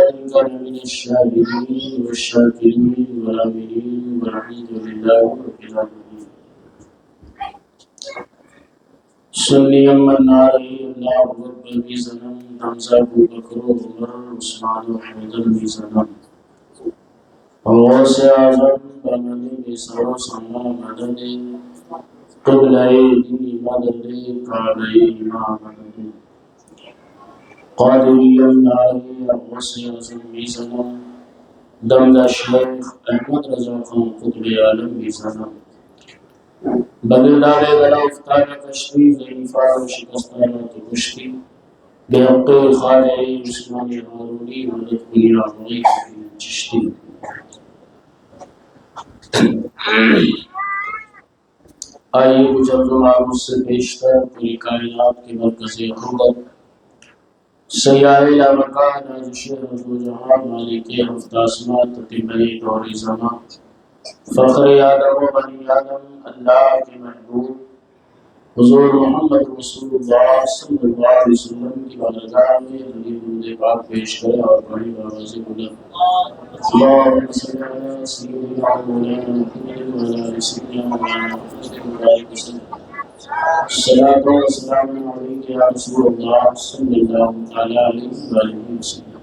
ذلك لمن الشاهدين والشاكرين والآمنين والحمد لله رب العالمين. صلی من علیہ اللہ رب میزنم حمزہ ابو بکر و عمر عثمان و حیدر میزنم غوث اعظم بنانی بیسر و سما مدد قبلۂ دینی مدد کعبۂ امام مدد قادری علیہ غوث اعظم میزنم دمدہ شیخ احمد رضا خان قطب عالم میزنم بدلدار گلا افتار کشتی ضعیفہ و شکستانہ تو کشتی بے حق خالِ عثمان ہارونی مدد کلی آمائی چشتی. آئیے بجرد و معروض سے بیشتر پوری کائنات کے مرکز خودت سیاہ لامکان راج شہر دو جہاں مالک ہفت آسمان تطیبہ دور زمان فخر آدم و بنی آدم اللہ کے محبوب حضور محمد رسول اللہ صلی اللہ علیہ وسلم کی بارگاہ میں حدیث درود پاک پیش کرے اور بڑی آواز بلند اللہم صلی علی سیدنا مولانا محمد وعلی آل سیدنا مولانا محمد وبارک وسلم. الصلاۃ والسلام علیک یا رسول اللہ صلی اللہ تعالی علیہ وآلہ وسلم.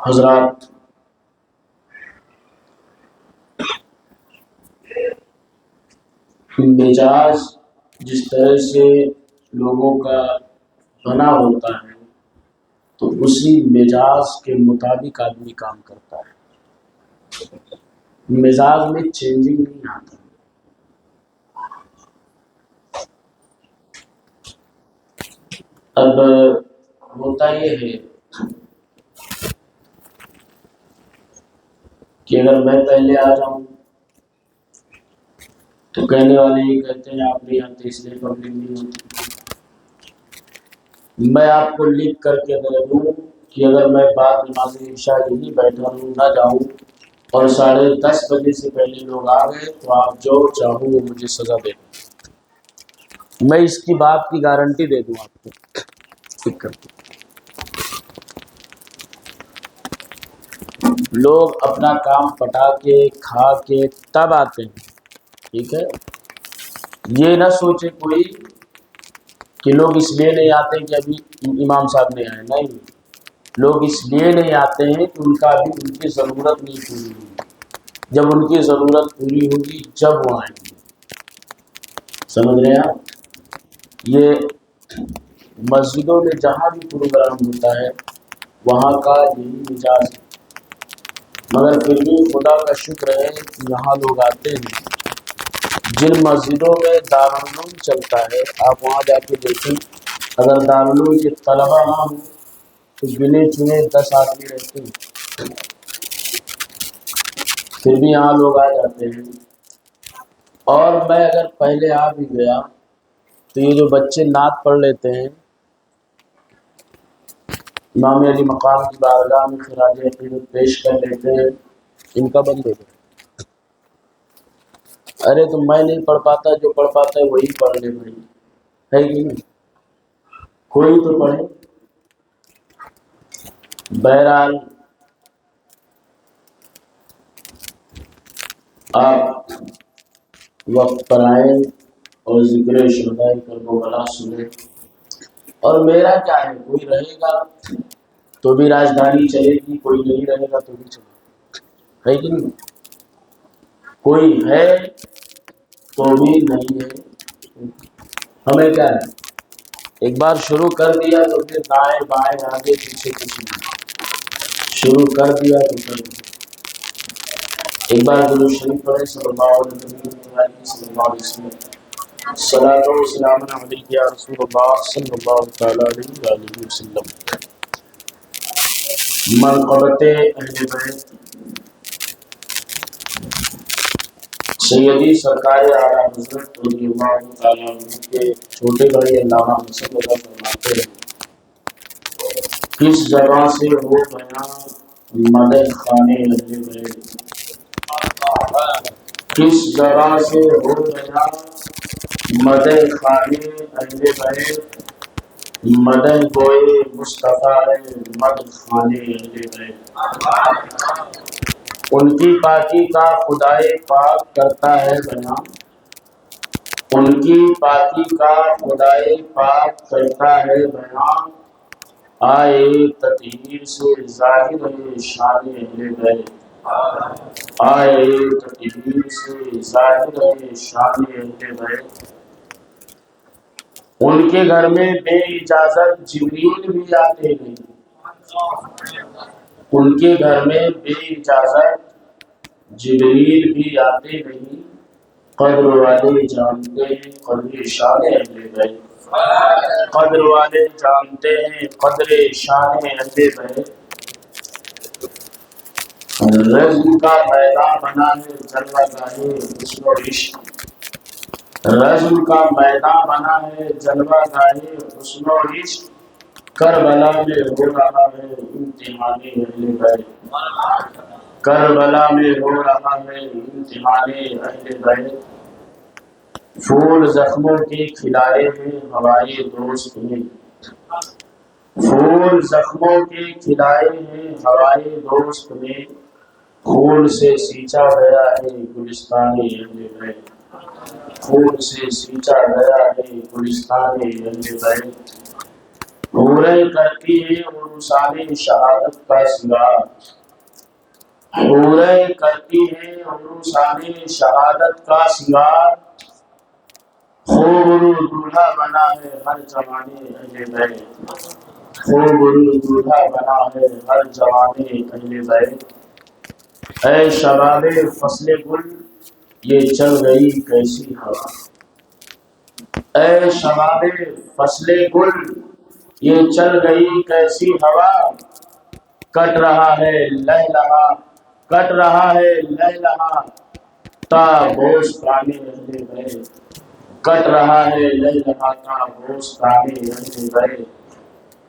حضرات، مزاج جس طرح سے لوگوں کا بنا ہوتا ہے تو اسی مزاج کے مطابق آدمی کام کرتا ہے. مزاج میں چینجنگ نہیں آتا. اب ہوتا یہ ہے کہ اگر میں پہلے آ جاؤں تو کہنے والے یہ کہتے ہیں آپ نہیں آتے اس لیے پبلک نہیں ہوتی. میں آپ کو لکھ کر کے دے دوں کہ اگر میں بعد نماز عشاء یہیں بیٹھا ہوں نہ جاؤں اور 10:30 بجے سے پہلے لوگ آ گئے تو آپ جو چاہو وہ مجھے سزا دے دیں. میں اس کی بات کی گارنٹی دے دوں آپ کو لکھ کر کے. لوگ اپنا کام پٹا کے کھا کے تب آتے ہیں. ٹھیک ہے، یہ نہ سوچے کوئی کہ لوگ اس لیے نہیں آتے کہ ابھی امام صاحب نہیں آئے. نہیں، لوگ اس لیے نہیں آتے ہیں کہ ان کا ابھی ان کی ضرورت نہیں پوری ہوئی. جب ان کی ضرورت پوری ہوگی جب وہ آئیں گے. سمجھ رہے ہیں آپ؟ یہ مسجدوں میں جہاں بھی پروگرام ہوتا ہے وہاں کا یہی مزاج ہے. مگر پھر بھی خدا کا شکر ہے کہ یہاں لوگ آتے ہیں. جن مسجدوں میں دارالعلوم چلتا ہے آپ وہاں جا کے دیکھیں، اگر دارالعلوم کے طلبہ نہ ہوں تو گنے چنے 10 آدمی رہتے ہیں. پھر بھی یہاں لوگ آ جاتے ہیں. اور میں اگر پہلے آ بھی گیا تو یہ جو بچے نعت پڑھ لیتے ہیں امام علی مقام کی بارگاہ میں خراج عقیدت پیش کر لیتے ہیں، ان کا بند ہو جائے. ارے تو میں نہیں پڑھ پاتا، جو پڑھ پاتا ہے وہی پڑھ لے بھائی، ہے کہ نہیں؟ کوئی تو پڑھے. بہرحال آپ وقت پر آئیں اور ذکر شہدائے کربلا سنیں. اور میرا کیا ہے، کوئی رہے گا تو بھی راجدھانی چلے گی، کوئی نہیں رہے گا تو بھی چلے گی، ہے کہ نہیں؟ کوئی ہے تو بھی نہیں ہے. ہمیں کیا ہے، ایک بار شروع کر دیا تو پھر دائیں بائیں آگے پیچھے کچھ نہیں. شروع کر دیا تو کر دیا. ایک بار درود شریف پڑھیں صلی اللہ علیہ وسلم. صلاۃ و سلام علیک یا رسول اللہ صلی اللہ تعالی علیہ وآلہ وسلم. منقبت اہل بیت سیدی سرکار اعلیٰ حضرت رضی اللہ تعالیٰ عنہ کے چھوٹے بھائی علامہ حسن رضا فرماتے ہیں، کس جگہ سے ہو بیان مدد خانے اہل بیت. کس جگہ سے ہو گیا مدح خانے اہل بیت، مدح گوئے مصطفیٰ ہے مدح خانے اہل بیت۔ ان کی پاکی کا خدائے پاک کرتا ہے بیان، ان کی پاکی کا خدائے پاک کرتا ہے بیان، آئے تطہیر سے ظاہر ہے شان اہل بیت، آئے تطہیر سے ظاہر ہے شان اہل بیت۔ ان کے گھر میں بے اجازت جبریل بھی آتے نہیں، ان کے گھر میں بے اجازت جبریل بھی آتے نہیں، قدر والے جانتے ہیں قدر شان اہل بیت، قدر والے جانتے ہیں قدر شان اہل بیت۔ رزم کا میدان بنا ہے جلوہ گاہ حسن و عشق، رزم کا میدان بنا ہے جلوہ گاہ حسن و عشق، کربلا میں ہو رہا ہے امتحان اہل بیت، کربلا میں ہو رہا ہے امتحان اہل بیت۔ پھول زخموں کے کھلائے ہیں ہمارے دوست نے، پھول زخموں کے کھلائے ہیں ہمارے دوست نے، پھول سے سینچا گیا ہے گلستان اہل بیت، پھول سے سینچا گیا ہے گلستان اہل بیت۔ حوریں کرتی ہیں عرسان شہادت کا سنگار، حوریں کرتی ہیں عرسان شہادت کا سنگار، خوب دولہا بنا ہے ہر جوان اہل بیت، خوب دولہا بنا ہے ہر جوان اہل بیت۔ اے شباب فصل گل یہ چل گئی کیسی ہوا، اے شباب فصل گل یہ چل گئی کیسی ہوا، کٹ رہا ہے لہلہا، کٹ رہا ہے لہلہا تا بوستان اہل بیت، کٹ رہا ہے لہلہا تا بوستان اہل بیت۔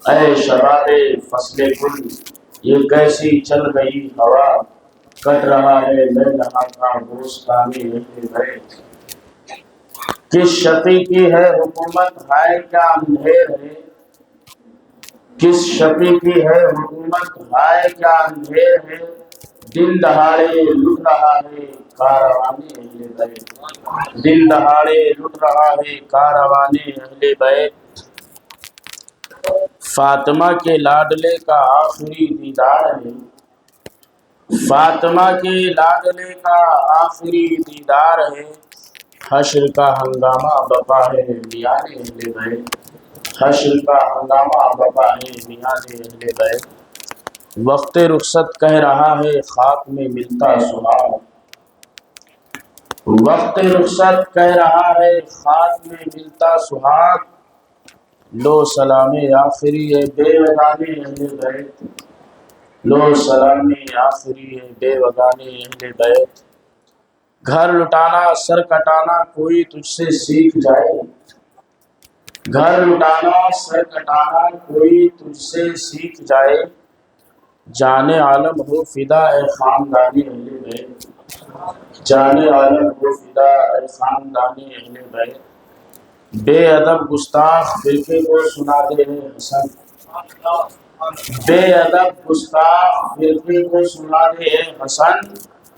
اے شباب فصل گل یہ کیسی چل گئی ہوا، کٹ رہا ہے لہلہا تا بوستان اہل بیت۔ کس شقی کی ہے حکومت ہائے کیا اندھیر ہے، کس شقی کی ہے حکومت ہائے کیا اندھیر ہے، دن دہاڑے لٹ رہا ہے کاروان اہل بیت، دن دہاڑے لٹ رہا ہے کاروان اہل بیت۔ فاطمہ کے لاڈلے کا آخری دیدار ہے، فاطمہ کے لاڈلے کا آخری دیدار ہے، حشر کا ہنگامہ بپا ہے میان اہل بیت، حشر کا ہنگامہ بپا ہے میان اہل بیت۔ وقت رخصت کہہ رہا ہے خاک میں ملتا سہاگ، وقت رخصت کہہ رہا ہے خاک میں ملتا سہاگ، لو سلام آخری ہے بے وگانے اہل بیت، لو سلام آخری ہے بے وگانے اہل بیت۔ گھر لٹانا سر کٹانا کوئی تجھ سے سیکھ جائے، گھر لٹانا سر کٹانا کوئی تجھ سے سیکھ جائے، جان عالم ہو فدا اے خاندان اہل بیت، جان عالم ہو فدا اے خاندان اہل بیت۔ بے ادب گستاخ فرقے کو سناتے ہیں حسن، بے ادب گستاخ فرقے کو سناتے ہیں حسن،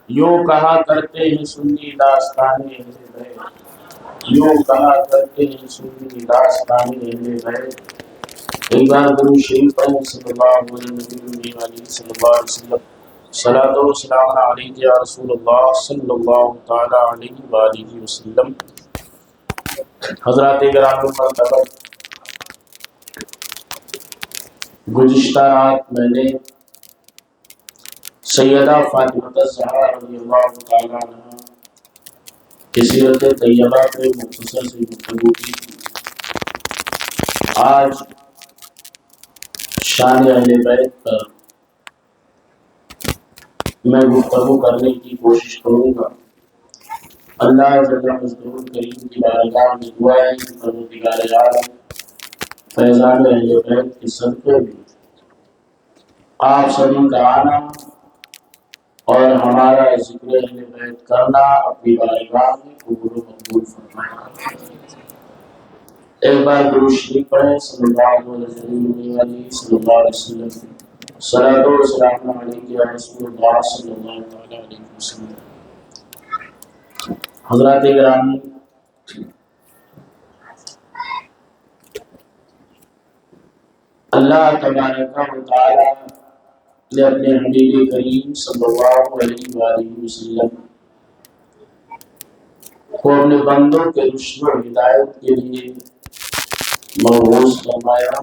یوں کہا کرتے ہیں سنی داستان اہل بیت، یوں کہا کرتے ہیں سنی داستان اہل بیت۔ ایک بار درود شریف پڑھیں صلی اللہ علیہ وسلم، صلاۃ و سلام علیک یا رسول اللہ صلی اللہ تعالی علیہ وآلہ وسلم۔ حضرات گرامی مرتبہ، گزشتہ رات میں نے سیدہ فاطمہ الزہرا رضی اللہ تعالی عنہا کی سیرت طیبہ پہ مختصر سی گفتگو کی تھی۔ آج شان اہل بیت پر میں گفتگو کرنے کی کوشش کروں گا۔ اللہ جل مجدہ کریم کی بارگاہ میں دعا ہے کہ پروردگار عالم فیضان اہل بیت کے صدقے میں آپ سبھی کا آنا اور ہمارا ذکر اہل بیت کرنا اپنی بارگاہ میں قبول و مقبول فرمائے۔ ایک بار درود شریف پڑھیں صلی اللہ علیہ وسلم۔ صلاۃ و سلام علیک یا رسول اللہ صلی اللہ علیہ وسلم۔ حضرات گرامی، اللہ تبارک و تعالی نے اپنے حبیب کریم صلی اللہ علیہ وآلہ وسلم کو اپنے بندوں کے رشد و ہدایت کے لیے مبعوث فرمایا۔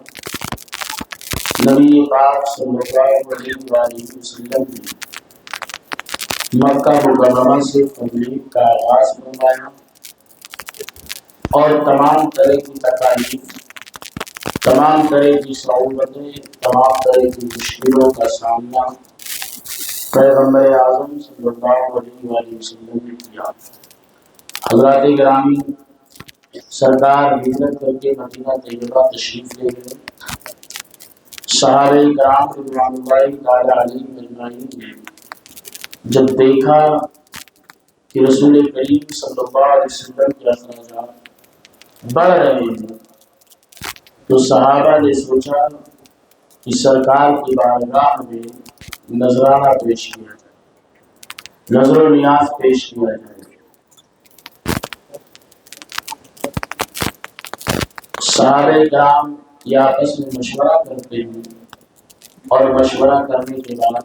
نبی پاک صلی اللہ علیہ وآلہ وسلم نے مکہ مکرمہ سے تبلیغ کا آغاز فرمایا اور تمام طرح کی تکالیف، تمام طرح کی صعوبتیں، تمام طرح کی مشکلوں کا سامنا پیغمبر اعظم صلی اللہ علیہ وآلہ وسلم نے کیا۔ حضرات گرامی، سرکار ہجرت کر کے مدینہ طیبہ تشریف لے گئے۔ صحابہ کرام رضوان اللہ تعالی علیہم اجمعین نے جب دیکھا کہ رسول کریم صلی اللہ علیہ وسلم کے اخراجات بڑھ رہے ہیں تو صحابہ نے سوچا کہ سرکار کی بارگاہ میں نذرانہ پیش کیا جائے، نذر و نیاز پیش کیا جائے۔ صحابہ کرام یہ آپس میں مشورہ کرتے ہیں اور مشورہ کرنے کے بعد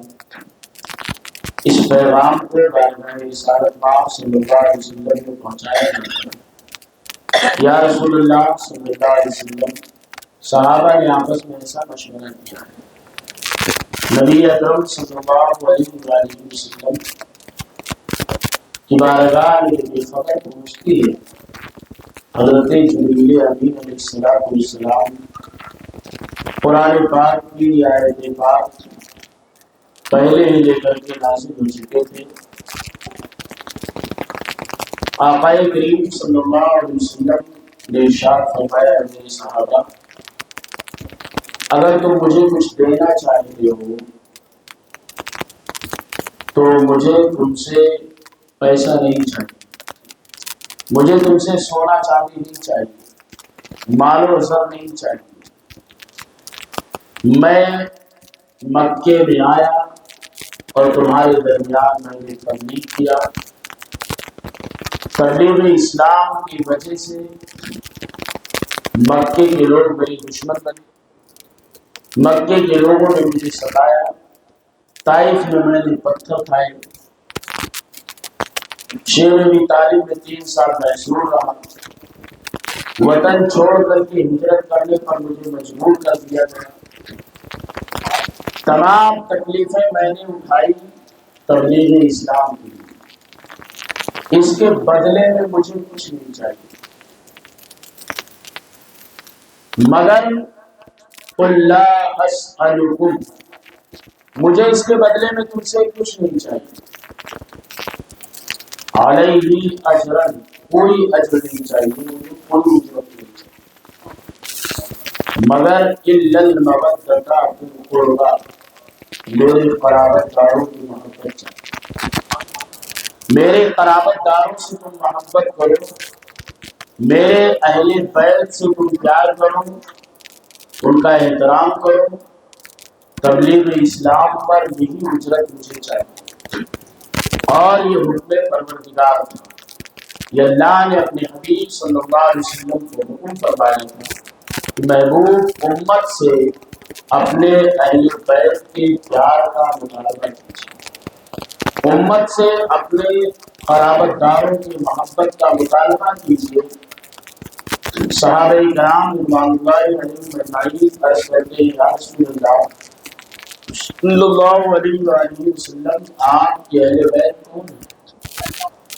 اس پیغام کو بارگاہ رسالت پاک صلی اللہ علیہ وسلم کو پہنچایا جاتا ہے۔ یا رسول اللہ صلی اللہ علیہ وسلم، صحابہ نے آپس میں ایسا مشورہ کیا ہے، نبی اکرم صلی اللہ علیہ وآلہ وسلم کی بارگاہ میں یہ خبر پہنچتی ہے، حضرت جبریل امین علیہ السلام قرآن پاک کی آیت پاک پہلے ہی لے کر کے نازل ہو چکے تھے۔ آقا کریم صلی اللہ علیہ وسلم نے ارشاد فرمایا، میرے صحابہ، اگر تم مجھے کچھ دینا چاہتے ہو تو مجھے تم سے پیسہ نہیں چاہیے، مجھے تم سے سونا چاندی نہیں چاہیے، مال و زر نہیں چاہیے۔ میں مکے میں آیا اور تمہارے درمیان میں نے تبلیغ کیا، تبلیغ اسلام کی وجہ سے مکے کے لوگ میری دشمن بنے، مکے کے لوگوں نے مجھے ستایا، طائف میں نے پتھر کھائے، شیخ ابی طالب میں 3 سال محصور رہا، وطن چھوڑ کر کے ہجرت کرنے پر مجھے مجبور کر دیا گیا۔ تمام تکلیفیں میں نے اٹھائی تبلیغ اسلام کی، اس کے بدلے میں مجھے کچھ نہیں چاہیے، مگر قل لا اسألکم، مجھے اس کے بدلے میں تم سے کچھ نہیں چاہیے، علیہ اجرا، کوئی اجر نہیں چاہیے، مجھے کوئی اجرت نہیں چاہیے، مگر الا المودۃ فی القربى، میرے قرابت داروں کی محبت چاہیے، میرے قرابت داروں سے تم محبت کرو، میرے اہل بیت سے تم پیار کرو، ان کا احترام کرو، تبلیغ اسلام پر یہی اجرت مجھے چاہیے۔ اور یہ حکم پروردگار تھا، یہ اللہ نے اپنے حبیب صلی اللہ علیہ وسلم کو حکم فرمایا تھا کہ محبوب امت سے اپنے اہل بیت کے پیار کا مطالبہ کیجیے، امت سے اپنے قرابت داروں کی محبت کا مطالبہ کیجیے۔ صحابہ کرام رضوان اللہ علیہم اجمعین عرض کرتے ہیں، یا رسول اللہ صلی اللہ علیہ وآلہ وسلم، آپ کے اہل بیت کون ہیں؟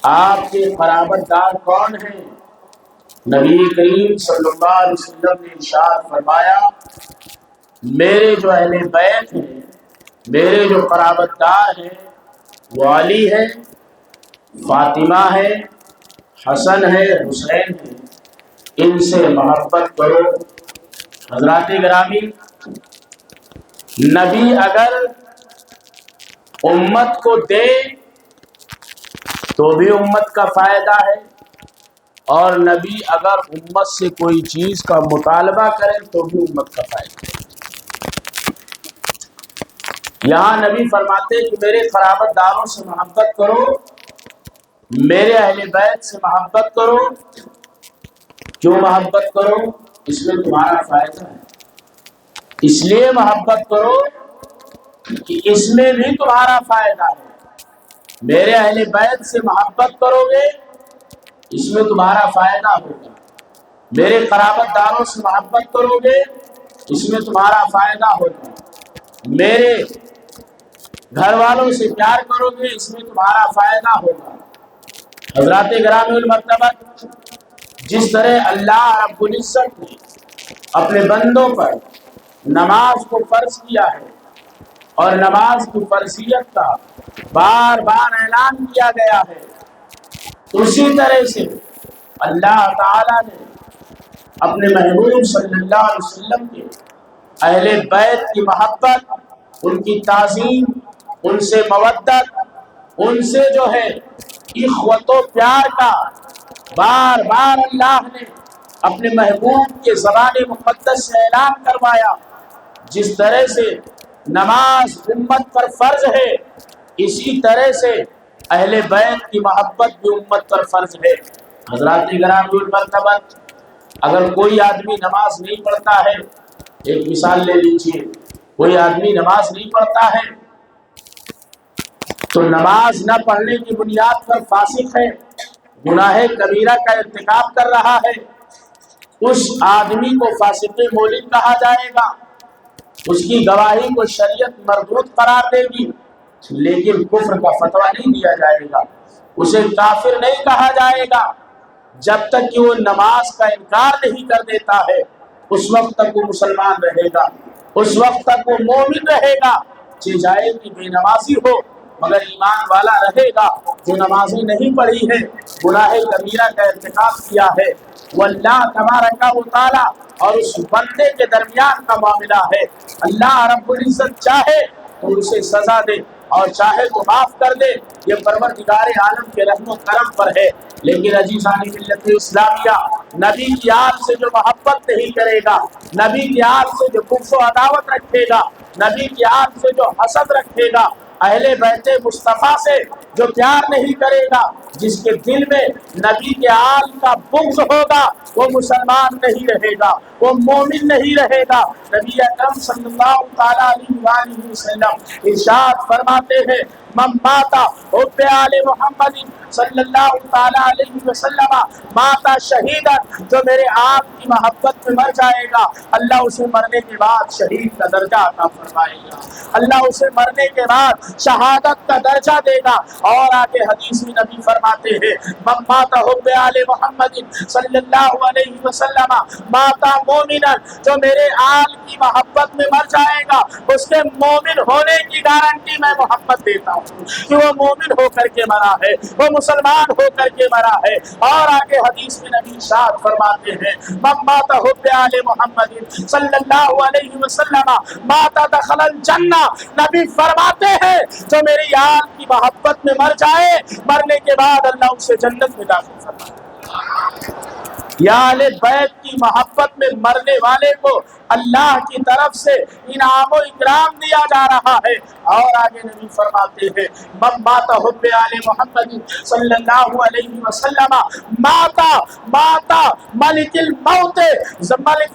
آپ کے قرابت دار کون ہیں؟ نبی کریم صلی اللہ علیہ وسلم نے ارشاد فرمایا، میرے جو اہل بیت ہیں، میرے جو قرابت دار ہیں، وہ علی ہے، فاطمہ ہے، حسن ہے، حسین ہے، ان سے محبت کرو۔ حضرات گرامی، نبی اگر امت کو دے تو بھی امت کا فائدہ ہے، اور نبی اگر امت سے کوئی چیز کا مطالبہ کرے تو بھی امت کا فائدہ ہے۔ یہاں نبی فرماتے ہیں کہ میرے قرابت داروں سے محبت کرو، میرے اہل بیت سے محبت کرو۔ کیوں محبت کرو؟ اس میں تمہارا فائدہ ہے، اس لیے محبت کرو کہ اس میں بھی تمہارا فائدہ ہے۔ میرے اہل بیت سے محبت کرو گے، اس میں تمہارا فائدہ ہوگا۔ میرے قرابت داروں سے محبت کرو گے، اس میں تمہارا فائدہ ہوگا۔ میرے گھر والوں سے پیار کرو گے، اس میں تمہارا فائدہ ہوگا۔ حضرات گرامی المرتبہ، جس طرح اللہ رب العزت نے اپنے بندوں پر نماز کو فرض کیا ہے اور نماز کی فرضیت کا بار بار اعلان کیا گیا ہے، اسی طرح سے اللہ تعالی نے اپنے محبوب صلی اللہ علیہ وسلم کے اہل بیت کی محبت، ان کی تعظیم، ان سے مودت، ان سے جو ہے اخوت و پیار کا بار بار اللہ نے اپنے محبوب کے زبان مقدس سے اعلان کروایا۔ جس طرح سے نماز امت پر فرض ہے، اسی طرح سے اہل بیت کی محبت بھی امت پر فرض ہے۔ حضرات گرامی المرتبہ، اگر کوئی آدمی نماز نہیں پڑھتا ہے، ایک مثال لے لیجیے، کوئی آدمی نماز نہیں پڑھتا ہے تو نماز نہ پڑھنے کی بنیاد پر فاسق ہے، گناہ کبیرہ کا ارتکاب کر رہا ہے، اس آدمی کو فاسق مولد کہا جائے گا، اس کی گواہی کو شریعت مردود قرار دے گی، لیکن کفر کا فتویٰ نہیں دیا جائے گا، اسے کافر نہیں کہا جائے گا۔ جب تک کہ وہ نماز کا انکار نہیں کر دیتا ہے، اس وقت تک وہ مسلمان رہے گا، اس وقت تک وہ مومن رہے گا، چاہے کہ بے نمازی ہو مگر ایمان والا رہے گا۔ جو نمازی نہیں پڑھی ہے، گناہ کبیرہ کا ارتکاب کیا ہے، وہ اللہ تبارک و تعالی اور اس بندے کے درمیان کا معاملہ ہے۔ اللہ رب العزت چاہے تو اسے سزا دے اور چاہے وہ معاف کر دے، یہ پروردگار عالم کے رحم و کرم پر ہے۔ لیکن عزیزان ملت اسلامیہ، نبی کی آل سے جو محبت نہیں کرے گا، نبی کی آل سے جو بغض و عداوت رکھے گا، نبی کی آل سے جو حسد رکھے گا، اہل بیت مصطفیٰ سے جو پیار نہیں کرے گا، جس کے دل میں نبی کے آل کا بغض ہوگا، وہ مسلمان نہیں رہے گا، وہ مومن نہیں رہے گا۔ نبی اکرم صلی اللہ تعالیٰ علیہ وسلم ارشاد فرماتے ہیں، من ماتا حب آل محمد صلی اللہ تعالیٰ علیہ وسلم ماتا شہیدا، جو میرے آپ کی محبت میں مر جائے گا، اللہ اسے مرنے کے بعد شہید کا درجہ عطا فرمائے گا، اللہ اسے مرنے کے بعد شہادت کا درجہ دے گا۔ اور آگے حدیث میں نبی فرماتے ہیں، من ماتا حب آل محمد صلی اللہ علیہ وسلم ماتا مومنا، جو میرے آل کی محبت میں مر جائے گا، اس کے مومن ہونے کی گارنٹی میں محمد دیتا ہوں کہ وہ مومن ہو کر کے مرا ہے، وہ مسلمان ہو کر کے مرا ہے۔ اور آگے حدیث میں نبی ارشاد فرماتے ہیں، من مات حب آل محمد صلی اللہ علیہ وسلم مات دخل الجنہ، نبی فرماتے ہیں جو میری آل کی محبت میں مر جائے، مرنے کے بعد اللہ اسے جنت میں داخل فرمائے۔ یا اہل بیت کی محبت میں مرنے والے کو اللہ کی طرف سے انعام و اکرام دیا جا رہا ہے۔ اور آگے نبی فرماتے ہیں، من مات حب آل محمد صلی اللہ علیہ وسلم ماتا ملک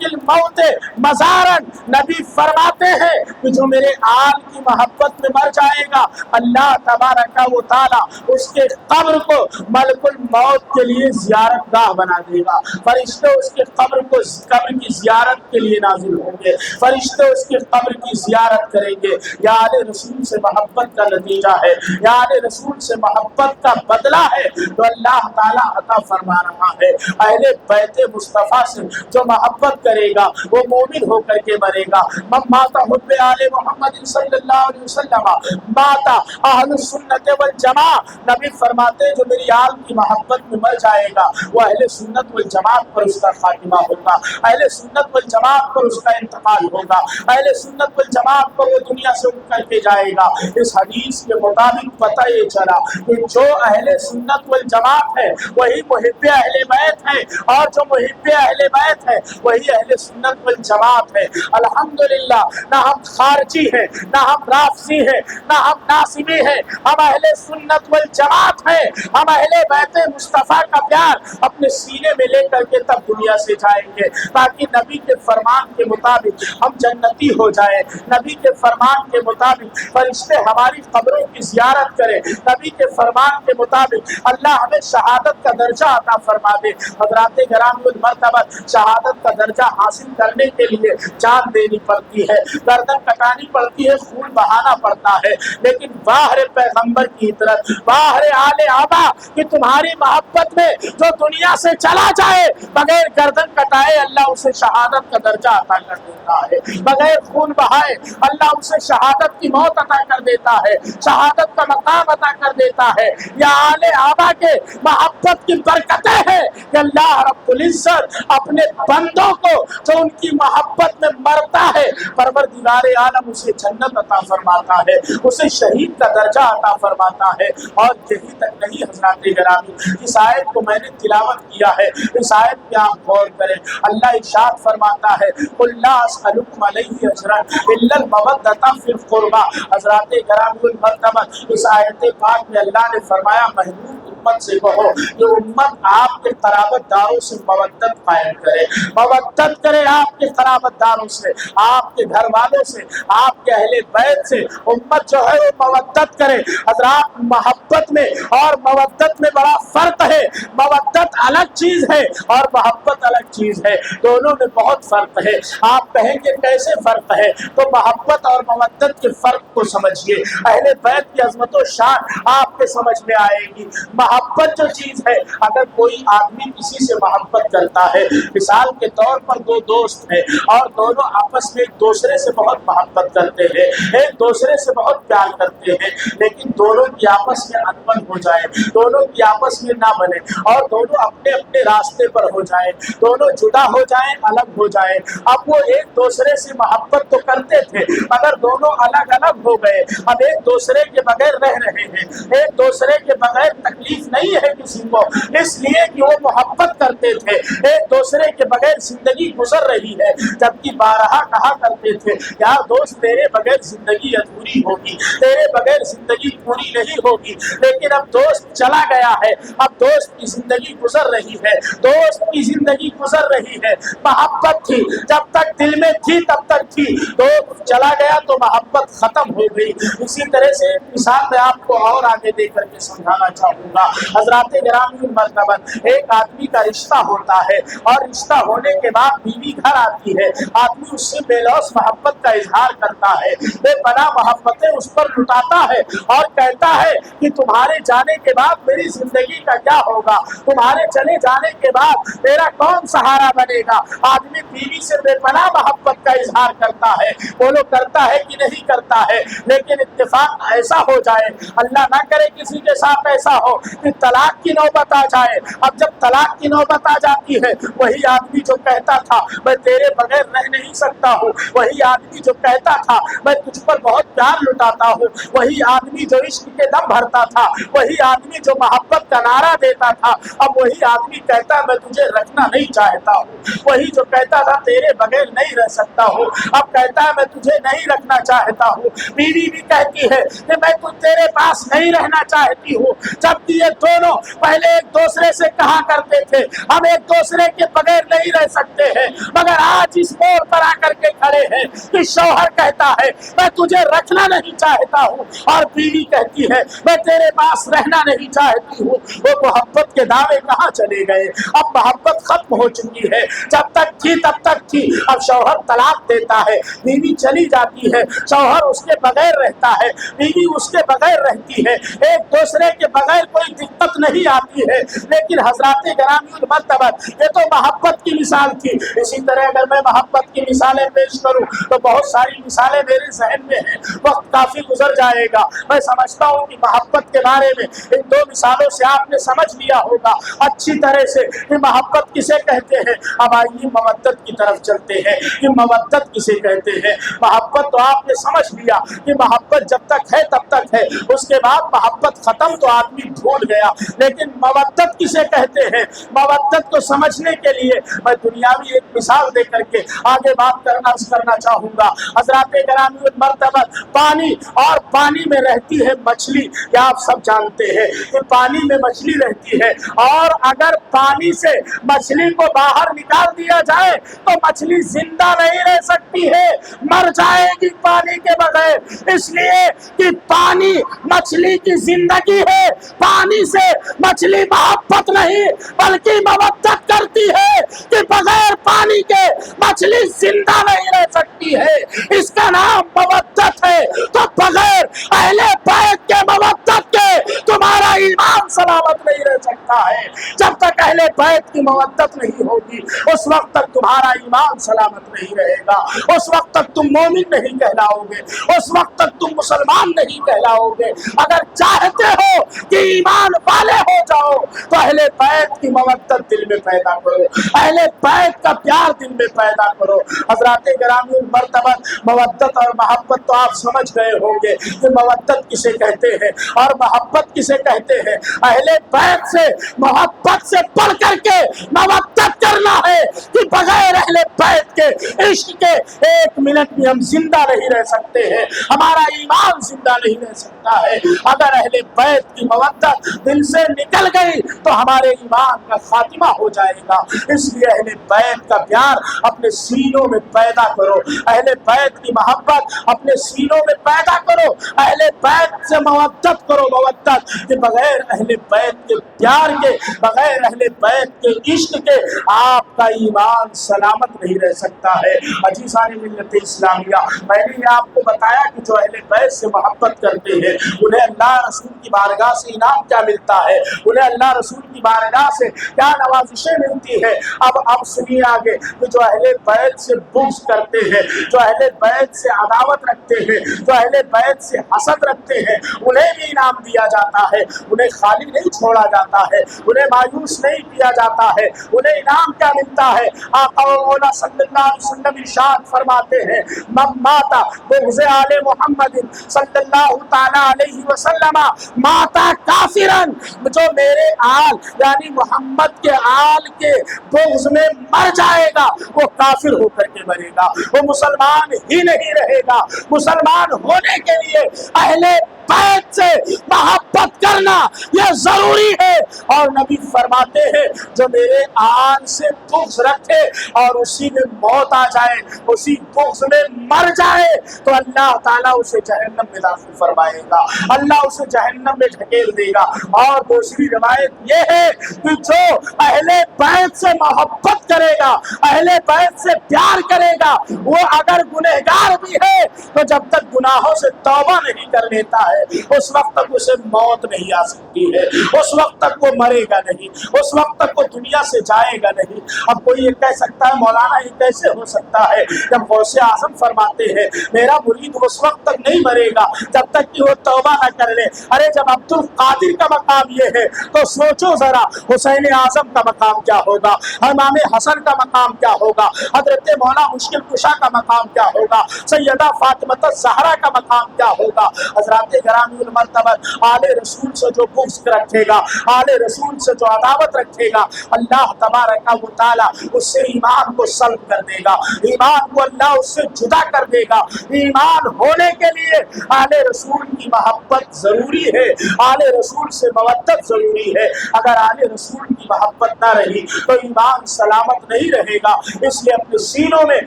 الموت مزارن، نبی فرماتے ہیں کہ جو میرے آل کی محبت میں مر جائے گا، اللہ تبارک و تعالی اس کے قبر کو ملک الموت کے لیے زیارت گاہ بنا دے گا۔ فرشتے اس کے قبر کی زیارت کے لیے نازل ہوں گے، فرشتے اس کے قبر کی زیارت کریں گے۔ یا آل رسول سے محبت کا نتیجہ ہے، یا آل رسول سے محبت کا بدلہ ہے تو اللہ تعالیٰ عطا فرما رہا ہے۔ اہل بیت مصطفیٰ سے جو محبت کرے گا وہ مومن ہو کر کے مرے گا۔ من مات حب آل محمد صلی اللہ علیہ وسلم مات اہل السنت والجماع، نبی فرماتے ہیں جو میری آل کی محبت میں مر جائے گا، وہ اہل سنت والجماعت پر اس کا خاتمہ खात्मा होगा, अहले सुन्नत वल जमात पर उसका इंतकाल होगा, अहले सुन्नत वल जमात पर वो दुनिया से उठ करके जाएगा। इस हदीस के मुताबिक पता ये चला कि जो अहले सुन्नत वल जमात है वही मुहिब्बे अहले बैत है, और जो मुहिब्बे अहले बैत है वही अहले सुन्नत वल जमात है। अल्हम्दुलिल्लाह, ना हम खारजी हैं, ना हम राफसी हैं, ना हम नासिबी हैं, हम अहले सुन्नत वल जमात हैं। हम अहले बैत मुस्तफ़ा का प्यार अपने सीने में लेकर के तब दुनिया से जाएंगे, ताकि नबी के फरमान के मुताबिक हम जन्नती हो जाए, नबी के फरमान के मुताबिक फरिश्ते हमारी कब्रों की ज़ियारत करें, नबी के फरमान के मुताबिक अल्लाह हमें शहादत का दर्जा अता फरमा दे। हज़रात गिरामुल मर्तबा शहादत का दर्जा हासिल करने के लिए जान देनी पड़ती है, गर्दन कटानी पड़ती है, खून बहाना पड़ता है, लेकिन बाहर पैगंबर की तरफ, बाहर आले आबा कि तुम्हारी मोहब्बत में जो दुनिया से चला जाए बगैर गर्दन कटाए अल्लाह उसे शहादत का दर्जा अता कर देता है, बगैर खून बहाए अल्लाह उसे शहादत की मौत अता कर देता है, शहादत का मकाम अता कर देता है। या आले आबा के मोहब्बत की बरकतें हैं कि अल्लाह रब्बुल इज्जत अपने बंदों को जो उनकी मोहब्बत में मरता है परवरदिगार आलम उसे जन्नत अता फरमाता है, उसे शहीद का दर्जा अता फरमाता है। और यही तक नहीं हज़रात गिरामी, इस आयत को मैंने तिलावत किया है, इस आयत पे आप गौर करें। अल्लाह इरशाद फरमाता है कुल ला असअलुकुम अलैहि अजरन इल्लल मवद्दता फिल कुर्बा। हज़रात गिरामी मर्तबा इस आयत पाक में अल्लाह ने फरमाया महबूब उम्मत से कहो कि उम्मत आपके क़राबतदारों से मवद्दत कायम करे, मवद्दत करे आपके क़राबतदारों से, आपके घर वालों से, आपके अहले बैत से उम्मत जो है वो मवद्दत करे। हज़रात मोहब्बत में और मवद्दत में बड़ा फर्क है, मवद्दत अलग चीज है और मोहब्बत अलग चीज है, दोनों में बहुत फर्क है। आप कहेंगे कैसे फर्क है, तो मोहब्बत और मवद्दत के फर्क को समझिए, अहले बैत की अजमत और शान आपके समझ में आएगी। मोहब्बत जो चीज है, अगर कोई आदमी किसी से मोहब्बत करता है, मिसाल के तौर पर दो दोस्त हैं और दोनों आपस में एक दूसरे से बहुत मोहब्बत करते हैं, एक दूसरे से बहुत प्यार करते हैं, लेकिन दोनों की आपस में अनबन हो जाए, दोनों की आपस में ना बने और दोनों अपने अपने रास्ते पर हो जाए, दोनों जुदा हो जाए, अलग हो जाए। अब वो एक दूसरे से मोहब्बत तो करते थे मगर दोनों अलग अलग हो गए, अब एक दूसरे के बगैर रह रहे हैं, एक दूसरे के बगैर तकलीफ नहीं है किसी को, इसलिए कि वो मोहब्बत करते थे, एक दूसरे के बगैर जिंदगी गुजर रही है। जबकि बारहा कहा करते थे यार दोस्त तेरे बगैर जिंदगी अधूरी होगी, तेरे बगैर जिंदगी पूरी नहीं होगी, लेकिन अब दोस्त चला गया है, अब दोस्त की जिंदगी गुजर रही है, दोस्त की जिंदगी गुजर रही है। मोहब्बत थी जब तक दिल में थी तब तक थी, दोस्त चला गया तो मोहब्बत खत्म हो गई। इसी तरह से मिसाल मैं आपको और आगे दे करके समझाना चाहूंगा। हजरात गिरामी मर्तबन, एक आदमी का रिश्ता होता है और रिश्ता होने के बाद बीवी घर आती है, आदमी उससे बेलौस मोहब्बत का इजहार करता है, बेपनाह मोहब्बतें उस पर लुटाता है और कहता है कि तुम्हारे जाने के बाद मेरी जिंदगी का क्या होगा, तुम्हारे चले जाने के बाद मेरा कौन सहारा बनेगा। आदमी बीवी से बेपनाह मोहब्बत का इजहार करता है, बोलो करता है कि नहीं करता है, लेकिन इत्तेफाक ऐसा हो जाए, अल्लाह ना करे किसी के साथ ऐसा हो कि तलाक की नौबत आ जाए। अब जब तलाक की नौबत आ जाती है, वही आदमी जो कहता था मैं तेरे बगैर रह नहीं सकता हूँ, वही आदमी जो कहता था मैं तुझ पर बहुत प्यार लुटाता हूँ, वही आदमी जो इश्क के दम भरता था, वही आदमी जो मोहब्बत का नारा देता था, अब वही आदमी कहता मैं तुझे रखना नहीं चाहता हूँ, वही जो कहता था तेरे बगैर नहीं रह सकता हूँ, अब कहता है मैं तुझे नहीं रखना चाहता हूँ। बीवी भी कहती है कि मैं तुझ तेरे पास नहीं रहना चाहती हूँ। जबकि ये दोनों पहले एक दूसरे से कहा करते थे हम एक दूसरे के बगैर नहीं रह सकते हैं, मगर आज इस मोड़ पर आकर के खड़े हैं कि शौहर कहता है मैं तुझे रखना नहीं चाहता हूँ और बीवी कहती है मैं तेरे पास रहना नहीं चाहती हूँ। वो मोहब्बत के दावे कहाँ चले गए, अब मोहब्बत खत्म हो चुकी है, जब तक थी तब तक थी। अब शौहर तलाक देता है, बीवी चली जाती है, शौहर उसके बगैर रहता है, बीवी उसके बगैर रहती है, एक दूसरे के बगैर कोई दिक्कत नहीं आती है। लेकिन हजरत गिरामी मर्तबत ये तो मोहब्बत की मिसाल थी। इसी तरह अगर मैं मोहब्बत की मिसालें पेश करूं तो बहुत सारी मिसालें मेरे जहन में हैं, वक्त काफी गुजर जाएगा। मैं समझता हूं कि मोहब्बत के बारे में इन दो मिसालों से आपने समझ लिया होगा अच्छी तरह से कि मोहब्बत किसे कहते हैं। अब आइए मवद्दत की तरफ चलते हैं कि मवद्दत किसे कहते हैं। मोहब्बत तो आपने समझ लिया कि मोहब्बत जब तक है तब तक है, उसके बाद मोहब्बत खत्म तो आदमी भूल गया। लेकिन मवद्दत किसे कहते हैं, मवद्दत को समझने के लिए मैं दुनियावी एक मिसाल दे करके आगे बात करना चाहूंगा। हजरत गिरामी मर्तबत पानी और पानी में रहती है मछली, क्या आप सब जानते हैं कि पानी में मछली रहती है और अगर पानी से मछली को बाहर निकाल दिया जाए तो मछली जिंदा नहीं रह सकती है, मर जाएगी पानी के बगैर। इसलिए कि पानी मछली की जिंदगी है। पानी से मछली मोहब्बत नहीं बल्कि मवद्दत करती है कि बगैर पानी के मछली जिंदा नहीं रह सकती है, इसका नाम मवद्दत है। तो बगैर अहले बैत के मवद्दत के तुम्हारा ईमान सलामत नहीं रह सकता है। जब तक अहले बैत की मवद्दत नहीं होगी उस वक्त तक तुम्हारा ईमान सलामत नहीं रहेगा, उस वक्त तक तुम मोमिन नहीं कहलाओगे, उस वक्त तक तुम मुसलमान नहीं कहलाओगे। अगर चाहते हो कि ईमान वाले हो जाओ तो अहले बैत की मवद्दत दिल में पैदा करो, अहले बैत का प्यार दिल में पैदा करो। हजरत गिरामी मर्तबत मवद्दत और मोहब्बत तो आप समझ गए होंगे कि मवद्दत किसे कहते हैं और मोहब्बत किसे कहते हैं। अहले बैत से मोहब्बत से बढ़ करके मवद्दत करना है कि बगैर अहले बैत के इश्क के एक मिनट भी हम जिंदा नहीं रह सकते हैं, हमारा ईमान जिंदा नहीं रह सकता है। अगर अहले बैत की मवद्दत दिल से निकल गई तो हमारे ईमान का खातिमा हो जाएगा। इसलिए अहले बैत का प्यार अपने सीनों में पैदा करो, अहले बैत की मोहब्बत अपने सीनों में पैदा करो, अहले बैत से मवद्दत करो। मवद्दत के बगैर अहले बैत के प्यार के बगैर अहले बैत के इश्क के आपका ईमान सलामत नहीं रह सकता है। अजीज़ान मिल्लत इस्लामिया, मैंने ये आपको बताया कि जो अहले बैत से मोहब्बत करते हैं उन्हें अल्लाह रसूल की बारगाह से इनाम क्या मिलता है, उन्हें अल्लाह रसूल की बारगाह से क्या नवाजिशें मिलती है। अब सुनिए आगे कि जो अहले बैत से बुग़्ज़ करते हैं, जो अहले बैत से अदावत रखते हैं, जो अहले बैत से हसद रखते हैं, उन्हें भी इनाम दिया जाता है, उन्हें खाली नहीं छोड़ा जाता है, उन्हें मायूस नहीं किया जाता है। उन्हें इनाम क्या मिलता है? आका व मौला सल्लल्लाहु अलैहि वसल्लम इरशाद फरमाते हैं, मन माता बुग़्ज़े आले मुहम्मद सल्लल्लाहु ताला अलैहि वसल्लम माता काफिरन, जो मेरे आल यानी मोहम्मद के आल के बुग़्ज़ में मर जाएगा वो काफिर होकर के मरेगा, वो मुसलमान ही नहीं रहेगा। मुसलमान होने के लिए अहले बैत से मोहब्बत करना यह जरूरी है। और नबी फरमाते हैं जो मेरे आल से बुग़्ज़ रखे और उसी में मौत आ जाए, उसी बुग़्ज़ में मर जाए तो अल्लाह ताला उसे जहन्नम में दाखिल फरमाएगा, अल्लाह उसे जहन्नम में ढकेल देगा। और दूसरी रिवायत यह है कि जो अहले बैत से मोहब्बत करेगा, अहले बैत से प्यार करेगा, वो अगर गुनहगार भी है तो जब तक गुनाहों से तौबा नहीं कर लेता है उस वक्त तक उसे मौत नहीं आ सकती है, उस वक्त तक वो मरेगा नहीं, उस वक्त तक वो दुनिया से जाएगा नहीं। अब कोई ये कह सकता है मौलाना ये कैसे हो सकता है, जब गौसे आज़म फरमाते हैं मेरा मुरीद उस वक्त तक नहीं मरेगा जब तक कि वो तौबा न कर ले। अरे जब अब्दुल कादिर का मकाम ये है तो सोचो जरा हुसैन आज़म का मकाम क्या होगा, इमाम हसन का मकाम क्या होगा, हजरत मौला मुश्किल कुशा का मकाम क्या होगा, सैयदा फातिमा ज़हरा का मकाम क्या होगा। हजरत गिरामी मर्तबत आले रसूल से जो बुग़्ज़ रखेगा, आले रसूल से जो अदावत रखेगा, अल्लाह तबारक व तआला उससे ईमान को सल्ब कर देगा, ईमान को अल्लाह उससे जुदा कर देगा। ईमान होने के लिए आले रसूल की मोहब्बत जरूरी है, आले रसूल से मवद्दत जरूरी है। अगर आले रसूल की मोहब्बत ना रही तो ईमान सलामत नहीं रहेगा। इसलिए अपने सीनों में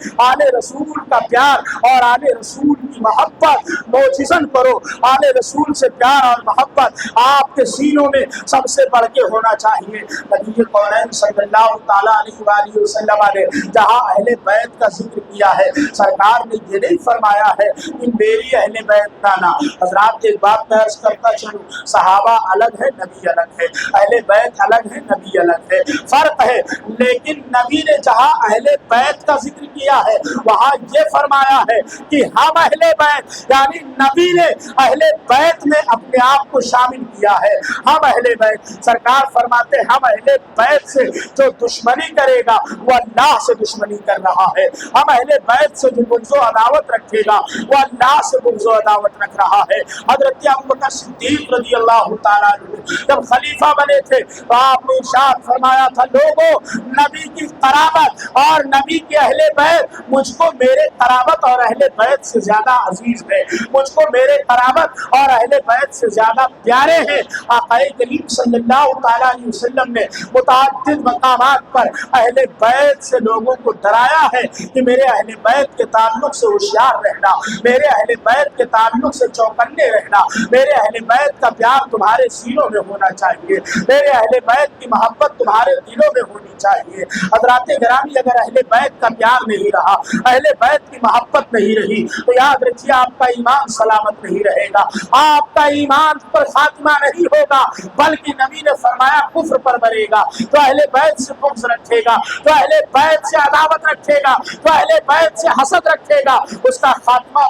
आले रसूल का प्यार और आले रसूल की मोहब्बत मोजिज़न करो। आले रसूल से प्यार और मोहब्बत आपके सीनों में सबसे बढ़ के होना चाहिए। नबी कौनैन सल्लल्लाहु ताला अलैहि वसल्लम ने जहाँ अहले बैत का जिक्र किया है, सरकार ने ये नहीं फरमाया है कि मेरी अहले बैत का ना। हजरात एक बात मैं अर्ज करता चलूं, सहाबा अलग है, नबी अलग है, अहले बैत अलग है, नबी अलग है, फर्क है। लेकिन नबी ने जहाँ अहले बैत का जिक्र किया है वहाँ ये फरमाया है कि हम अहले बैत, यानी नबी ने अहले बैत में अपने आप को शामिल किया है। हम अहले बैत, सरकार फरमाते हम अहले बैत से जो दुश्मनी करेगा वो अल्लाह से दुश्मनी कर रहा है। हम अहले बैत से जो बुग़्ज़ो अदावत रखेगा वो अल्लाह से बुग़्ज़ो अदावत रख रहा है। हज़रत अबू बकर सिद्दीक़ रज़ियल्लाहु ताला अन्हु जब खलीफा बने थे तो आपने इरशाद फरमाया था, लोगों नबी की कराबत और नबी के अहले बैत मुझको मेरे कराबत और अहले बैत से ज्यादा अजीज है, मुझको मेरे कराबत और अहले बैत से ज्यादा प्यारे हैं। आक़ाए करीम सल्लल्लाहु ताला अलैहि वसल्लम ने मुतअद्दिद मकामात पर अहले बैत से लोगों को डराया है कि मेरे अहले बैत के ताल्लुक से होशियार रहना, मेरे अहले बैत के ताल्लुक से चौकन्ने रहना, मेरे अहले बैत का प्यार तुम्हारे सीनों में होना चाहिए, मेरे अहले बैत की मोहब्बत तुम्हारे दिलों में होनी चाहिए। हज़रात गिरामी, अगर अहले बैत का प्यार नहीं रहा, अहले बैत की मोहब्बत नहीं रही तो याद रखिए आपका ईमान सलामत नहीं रहेगा, आपका ईमान पर खात्मा नहीं होगा, बल्कि नबी ने फरमाया कुफ्र पर मरेगा। तो अहले बैत से बुग़्ज़ रखेगा, तो अहले बैत से अदावत रखेगा, तो अहले बैत से हसद रखेगा, उसका खात्मा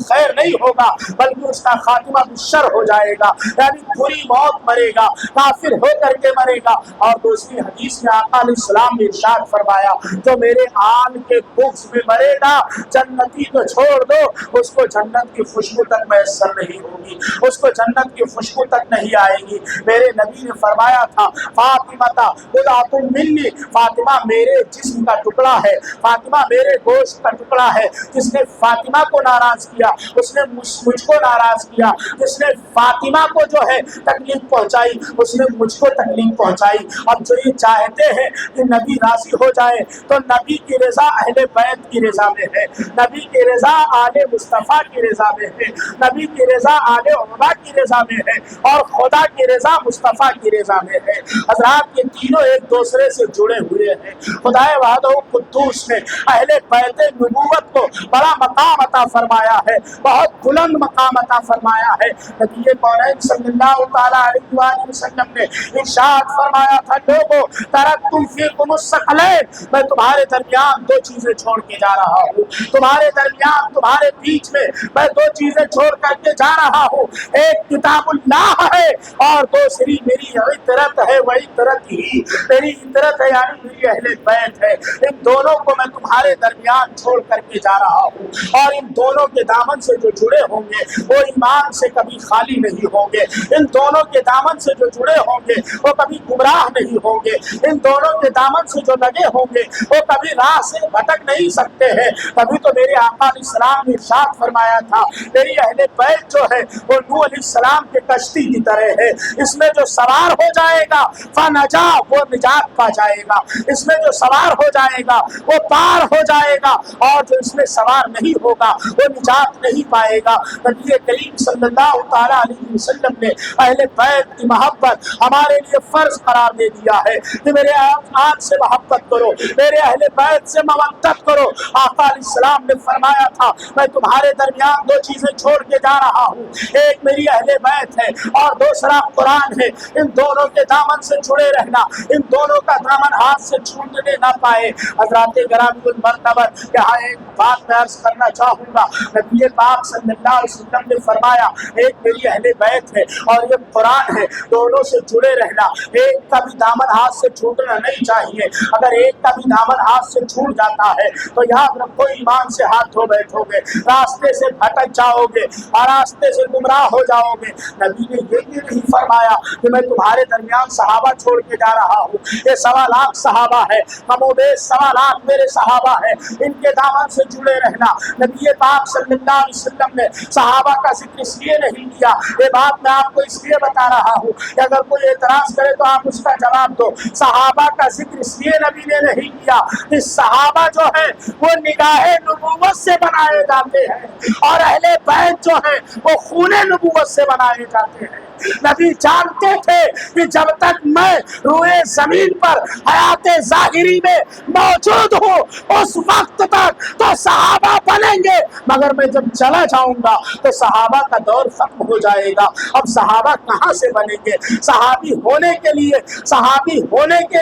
खैर नहीं होगा बल्कि उसका खात्मा शर हो जाएगा, यानी बुरी मौत मरेगा, काफिर होकर के मरेगा। और दूसरी हदीस में आका अलैहिस्सलाम ने इरशाद फरमाया, जो मेरे आल के बुग़्ज़ में मरेगा जन्नती तो छोड़ दो, उसको जन्नत की खुशबू तक मैसर नहीं होगी, उसको जन्नत की खुशबू तक नहीं आएगी। मेरे नबी ने फरमाया था, फातिमा उदातुम मिन्नी, फातिमा मेरे जिस्म का टुकड़ा है, फातिमा मेरे गोश्त का टुकड़ा है। जिसने फातिमा को नाराज किया उसने मुझको नाराज किया, जिसने फातिमा को जो है तकलीफ पहुंचाई उसने मुझको तकलीफ पहुंचाई। अब जो ये चाहते हैं कि नबी राजी हो जाए तो नबी की रजा अहले बैत की रजा में है, नबी की रजा आले मुस्तफ़ा की रजा में है, नबी की रजा आले उमरा की रजा में है और खुदा की रजा मुस्तफ़ा की रजा में है। हज़रात ये तीनों एक दूसरे से जुड़े हुए हैं। खुदाए वहदहु कुद्दूस ने अहले बैत नबूवत को बड़ा मकाम अता फरमाया है, बहुत बुलंद मकाम अता फरमाया है। नबी कौनैन सल्लल्लाहु ताला अलैहि वसल्लम ने इरशाद फरमाया था, लोगों तरक्तुम फीकुमुस सकलैन, मैं तुम्हारे दरमियान दो चीजें छोड़ के जा रहा हूँ, तुम्हारे दरमियान तुम्हारे बीच में मैं दो चीजें छोड़ करके जा रहा हूँ, एक किताबुल्लाह है और दूसरी मेरी इतरत है, वही इतरत ही मेरी इतरत है, यानी मेरी अहले बैत है। इन दोनों को मैं तुम्हारे दरमियान छोड़ करके जा रहा हूँ और इन दोनों के दामन से जो जुड़े होंगे वो ईमान से कभी खाली नहीं होंगे, इन दोनों के दामन से जो जुड़े होंगे वो कभी गुमराह नहीं होंगे, इन दोनों के दामन से जो लगे होंगे वो कभी राह से भटक नहीं सकते हैं। तभी तो मेरे आका अलैहिस्सलाम ने इरशाद फरमाया था, मेरी अहले बैत जो है वो नूह अलैहिस्सलाम के कश्ती की तरह है, इसमें जो सवार हो जाएगा फनजा, वो निजात पा जाएगा, इसमें जो सवार हो जाएगा वो पार हो जाएगा और जो इसमें सवार नहीं होगा वो निजात नहीं पाएगा। नबी करीम सल्लल्लाहु ताला अलैहि वसल्लम ने अहले बैत की मोहब्बत हमारे लिए फर्ज करार दे दिया है कि मेरे आन से मोहब्बत करो, मेरे अहले बैत से मवद्दत करो। आका अलैहिस्सलाम ने फरमाया था, मैं तुम्हारे दरमियान दो चीजें छोड़ के जा रहा हूँ, एक मेरी अहले बैत है और दूसरा कुरान है, इन दोनों के दामन से जुड़े रहना, इन दोनों का दामन हाथ से छूटने ना पाए। हज़रात गिरामी मर्तबा यहाँ एक बात मैं अर्ज करना चाहूँगा, नबी पाक सल्लल्लाहु अलैहि वसल्लम ने फरमाया, एक मेरी अहले बैत है और ये कुरान है, दोनों से जुड़े रहना, एक का भी दामन हाथ से छूटना नहीं चाहिए। अगर एक का भी दामन हाथ से छूट जाता है तो याद रखो ईमान से हाथ धो बैठोगे, रास्ते से भटक जाओगे और रास्ते से गुमराह हो जाओगे। नबी ने ये नहीं फरमाया कि मैं तुम्हारे दरमियान सहाबा छोड़ के जा रहा हूँ, ये 1.25 लाख सहाबा है, कमोबेश 1.25 लाख मेरे सहाबा है, इनके दामन से जुड़े रहना। नबी पाक सल्लल्लाहु अलैहि वसल्लम ने सहाबा का जिक्र इसलिए नहीं किया, ये बात मैं आपको इसलिए बता रहा हूँ कि अगर कोई एतराज करे तो आप उसका जवाब दो। सहाबा का जिक्र इसलिए नबी ने नहीं किया कि सहाबा जो है वो निगाहे नबूवत से बनाए जाते हैं और अहले बैत जो है वो खूने नबूवत से बनाए जाते हैं। नबी जानते थे कि जब तक मैं रूए जमीन पर हयात ज़ाहिरी में मौजूद हूँ उस वक्त तक तो सहाबा बनेंगे, मगर मैं जब चला जाऊंगा तो सहाबा का दौर खत्म हो जाएगा। अब सहाबा कहाँ से बनेंगे? सहाबी होने के